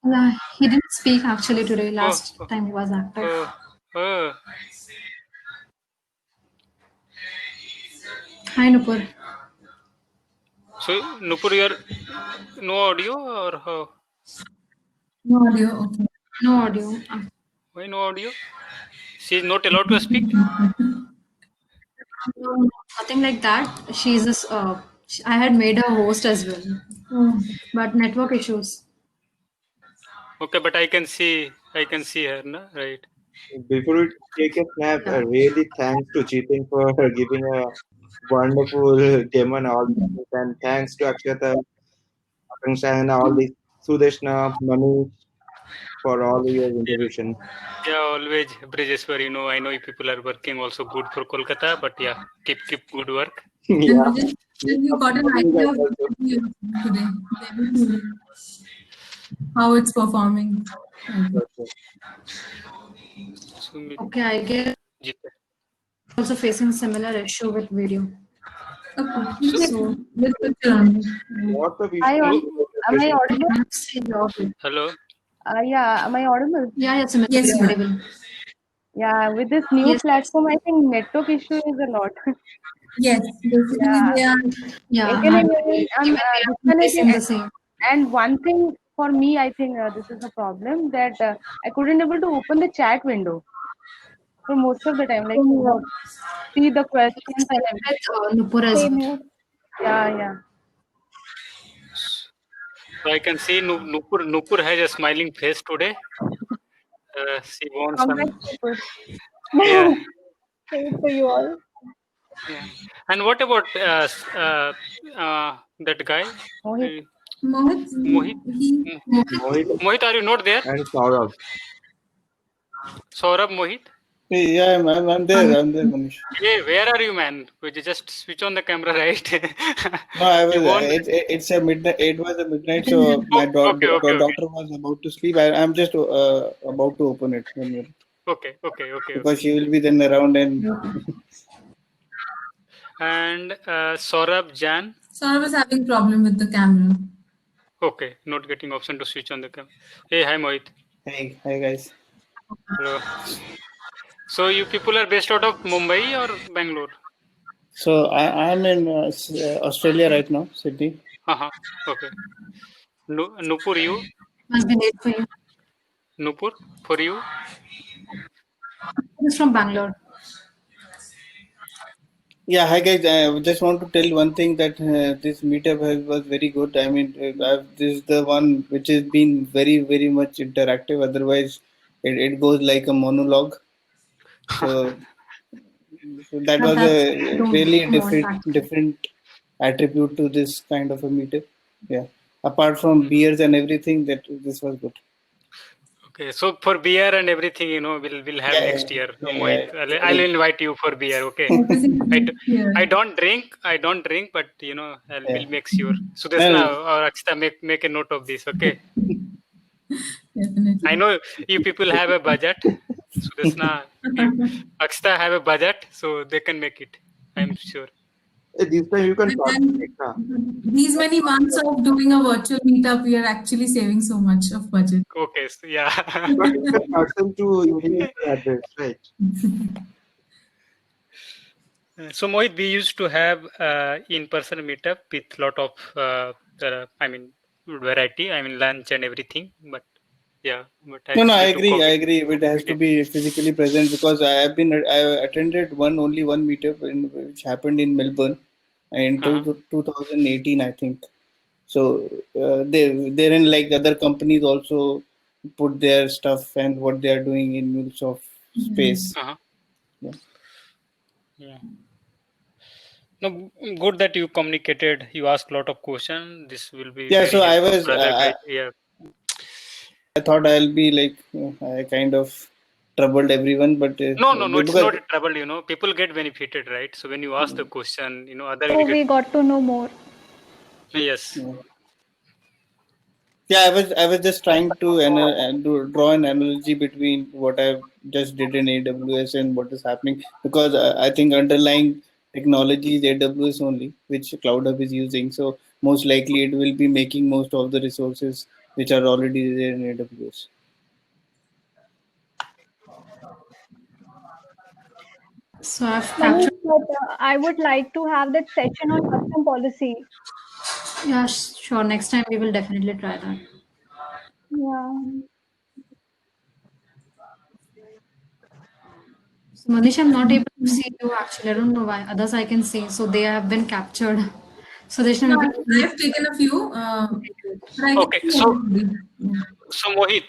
Yeah, he didn't speak actually today. Oh, Last time he was active. oh. Hi, Nupur. So, Nupur, you're no audio or how? No audio. Okay. No audio. Why no audio? She's not allowed to speak? No, nothing like that. She's just, I had made her host as well. But network issues. Okay, but I can see her, no? Right. Before we take a snap, really thanks to Chetan for giving a wonderful demo and all that. And thanks to Akshata, Akanksha, and all these Sudeshna, Manu for all your contribution. Yeah, always Bridgeswar, I know you people are working also good for Kolkata, but yeah, keep good work. Yeah. Then you got an idea of today. How it's performing. Okay, I guess also facing similar issue with video. Okay. So, What the Hi, am I audible? Hello. Yeah, am I audible? Yeah, Sumitra, Yes, you're ma'am. audible. Yeah, with this new Yes. platform, I think network issue is a lot. Yes, basically they are. Yeah, Again, I'm I'm facing disconnected. the same. And one thing for me, I think this is a problem that I couldn't able to open the chat window for most of the time, like see the questions and everything. Nupur as Same well. here. Yeah. So I can see Nupur has a smiling face today. She wants some. Congrats, Nupur. Yeah. Same to you all. Yeah. And what about that guy? Mohit. Mohit. Mohit, are you not there? And Saurabh. Saurabh, Mohit. Yeah, I'm there. I'm there, Manish. Hey, where are you, man? Would you just switch on the camera, right? No, I was. You want- It's a midnight. It was a midnight, so my daughter was about to sleep. I'm just about to open it. Okay. Because she will be then around and. And Saurabh Jan. Saurabh is having problem with the camera. Okay, not getting option to switch on the camera. Hey, hi Mohit. Hey, hi guys. Hello. So you people are based out of Mumbai or Bangalore? So I'm in Australia right now, Sydney. Okay. Nupur, you? Must be late for you. Nupur, for you? He's from Bangalore. Yeah, hi guys. I just want to tell one thing that this meetup was very good. I mean, this is the one which has been very, very much interactive. Otherwise, it goes like a monologue. So that was a really different attribute to this kind of a meetup. Yeah. Apart from beers and everything, this was good. Okay, so for beer and everything, we'll have next year. Mohit. I'll invite you for beer. Okay. I don't drink, but we'll make sure. Sudeshna or Akshita make a note of this. Okay. Definitely. I know you people have a budget. Sudeshna, Akshita have a budget, so they can make it. I'm sure. This time you can These many months of doing a virtual meetup, we are actually saving so much of budget. Okay, so yeah. But you can person to email address, right? So Mohit, we used to have in-person meetup with lot of variety. Lunch and everything. But yeah, No, I agree. It has to be physically present because I attended only one meetup which happened in Melbourne in 2018, I think. So therein like other companies also put their stuff and what they are doing in MuleSoft space. Yeah. No, good that you communicated. You asked a lot of questions. This will be. Yeah. So I was. Yeah. I thought I'll be like I kind of troubled everyone, but No, it's because not trouble. People get benefited, right? So when you ask the question, other So will we get. got to know more. Yes. yeah, I was just trying to draw an analogy between what I just did in AWS and what is happening, because I think underlying technology is AWS only, which Cloud Hub is using. So most likely it will be making most of the resources which are already there in AWS. So I've Manish, captured. but I would like to have that session on custom policy. Yeah, sure. Next time we will definitely try that. Yeah. So Manish, I'm not able to see you actually. I don't know why. Others I can see, so they have been captured. So Deshna, No, maybe. I've taken a few. But I Okay, can see so everybody.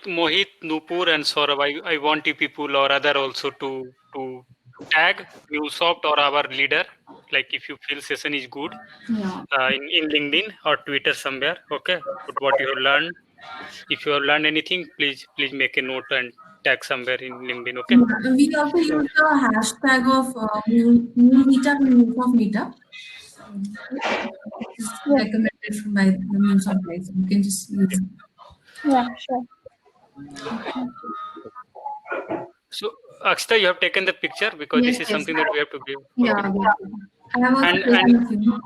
Mohit, Nupur, and Saurabh, I want you people or other also to tag MuleSoft or our leader. Like if you feel session is good, Yeah. in LinkedIn or Twitter somewhere. Okay, put what you have learned. If you have learned anything, please make a note and tag somewhere in LinkedIn. Okay. Yeah, we also use the hashtag of Mule Meetup and MuleSoft Meetup. It's Yes. recommended by the MuleSoft guys. You can just use it. Yeah, sure. So Akshita, you have taken the picture because Yes, this is yes. something that we have to give. Yeah. Okay. I have also And taken a few.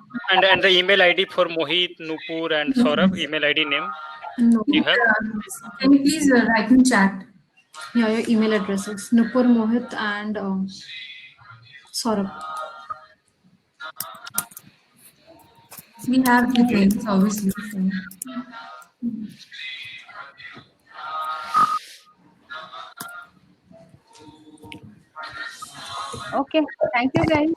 and the email ID for Mohit, Nupur, and Saurabh, email ID name No. you have. Can you please write in chat? Yeah, your email addresses Nupur, Mohit, and Saurabh. We have the things, obviously. So. Okay, thank you guys.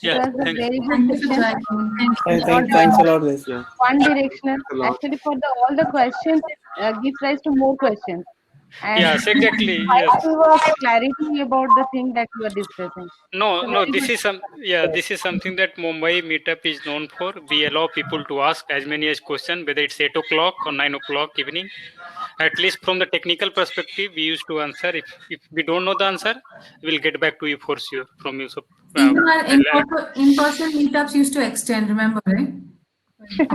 Yeah, It was a thanks. very Thank good you for session. joining. Thanks a lot, guys. One directional. Actually, for all the questions, gives rise to more questions. And Yes, exactly. I Yes. have clarity about the thing that you are discussing. No, So no. very This good. is this is something that Mumbai Meetup is known for. We allow people to ask as many as question, whether it's 8 o'clock or 9 o'clock evening. At least from the technical perspective, we used to answer. If we don't know the answer, we'll get back to you for sure from you. So, Even our in-person meetups used to extend, remember, right?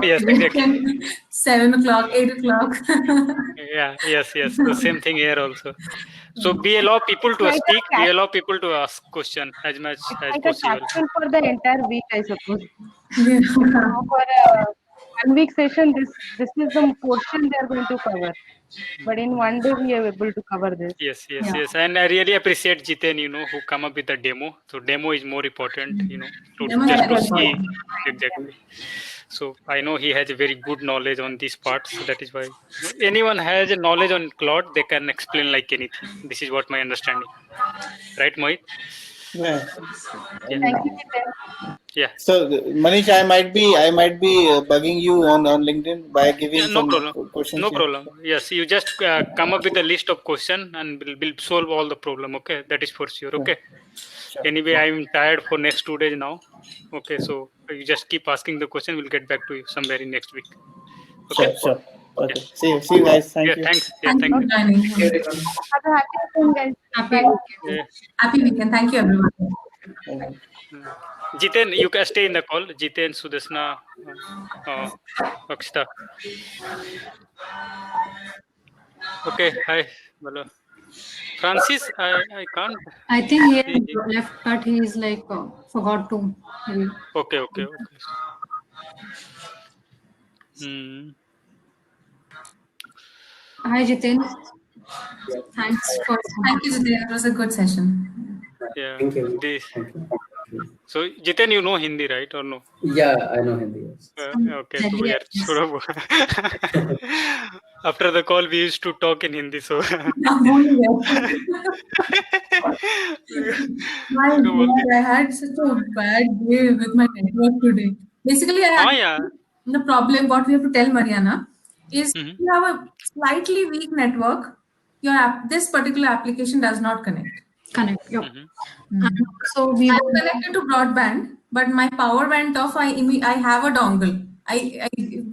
yes, exactly. 7 o'clock, 8 o'clock. Yeah, yes. The same thing here also. So we allow people to Like a speak. We chat, allow people to ask question as much it's as like a possible. capsule for the entire week, I suppose. Yeah. So for a 1 week session, this is the portion they are going to cover. But in one day, we are able to cover this. Yes. Yeah. And I really appreciate Jiten, who come up with the demo. So demo is more important, Demo is just to very see important. exactly. So I know he has a very good knowledge on these parts. So that is why anyone has a knowledge on cloud, they can explain like anything. This is what my understanding. Right, Mohit? Yeah. Yeah. Thank you, Jiten. Yeah. So Manish, I might be bugging you on LinkedIn by Yeah, giving no some problem. questions. No Yeah. problem. Yes, you just come up with a list of question and we'll solve all the problem. Okay, that is for sure. Okay. Sure. Anyway, I'm tired for next 2 days now. Okay, so you just keep asking the question. We'll get back to you somewhere in next week. Okay. Sure. Okay. See you guys. Thank Yeah. you. Thanks. Yeah. Thank you Thank for you. joining. Have a happy weekend, guys. Happy Bye. weekend. Yeah. Happy weekend. Thank you, everyone. Jiten, you can stay in the call. Jiten, Sudesna, Akshita. Okay. Hi. Hello. Francis, I can't. I think he has left, but he is like forgot to. Maybe. Okay. Hi, Jitin. Thanks for. Thank you, Jiten. It was a good session. Yeah. Thank you. This. Thank you. So Jiten, you know Hindi, right, or no? Yeah, I know Hindi. Yes. Okay, so we are sort of after the call we used to talk in Hindi, so My God, I had such a bad day with my network today. Basically, I had the problem. What we have to tell Mariana is you have a slightly weak network. This particular application does not connect. Connect. Yep. So we I'm connected to broadband, but my power went off. I have a dongle. I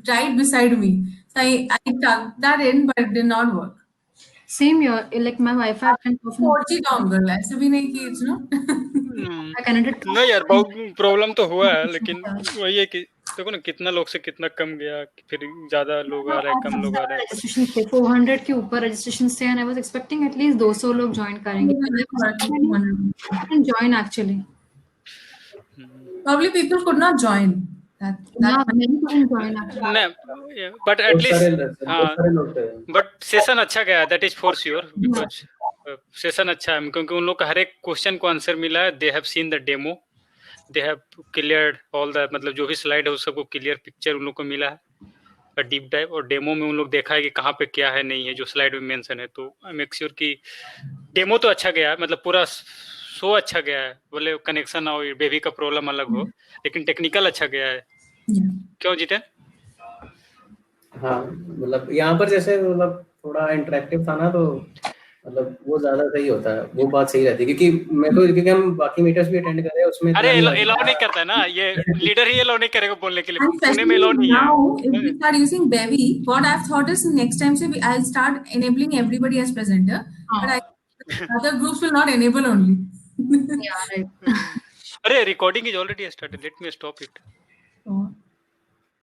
right beside me. So I tucked that in, but it did not work. Same here. Like my Wi-Fi went off. 4G dongle, ऐसा भी नहीं कि it's no. I connected. नहीं यार, बहुत problem तो हुआ है, लेकिन वही है कि देखो ना कितना लोग से कितना कम गया, फिर ज्यादा लोग आ रहे हैं, कम लोग आ रहे हैं. रजिस्ट्रेशन थे 400 के ऊपर रजिस्ट्रेशन थे and I was expecting at least 200 लोग ज्वाइन करेंगे. Join actually. Probably people could not join. Yeah, many couldn't join actually. नहीं, but at least हाँ, but सेशन अच्छा गया, that is for sure, because session अच्छा है, क्योंकि उन लोग का हर एक क्वेश्चन को आंसर मिला है. They have seen the demo, they have cleared all the, मतलब जो भी स्लाइड है उस सबको क्लियर पिक्चर उन लोग को मिला है, डीप डाइव, और डेमो में उन लोग देखा है कि कहाँ पे क्या है नहीं है जो स्लाइड में मेंशन है. तो आई मेक श्योर कि डेमो तो अच्छा गया है, मतलब पूरा शो अच्छा गया है. बोले कनेक्शन और बेबी का प्रॉब्लम अलग हो, लेकिन टेक्निकल अच्छा गया है. क्यों जितेन? हाँ, मतलब यहाँ पर जैसे मतलब थोड़ा इंटरेक्टिव था ना, तो मतलब वो ज्यादा सही होता है, वो बात सही रहती है, क्योंकि मैं तो, क्योंकि हम बाकी मीटर्स भी अटेंड कर रहे हैं उसमें. अरे अलाउ नहीं करता है ना, ये लीडर ही अलाउ नहीं करेगा बोलने के लिए, पुणे में अलाउ नहीं है. Now, if we start using Bevy, what I've thought is next time say I'll start enabling everybody as presenter, but other groups will not enable only. Yeah, right. अरे recording is already started. Let me stop it. Oh.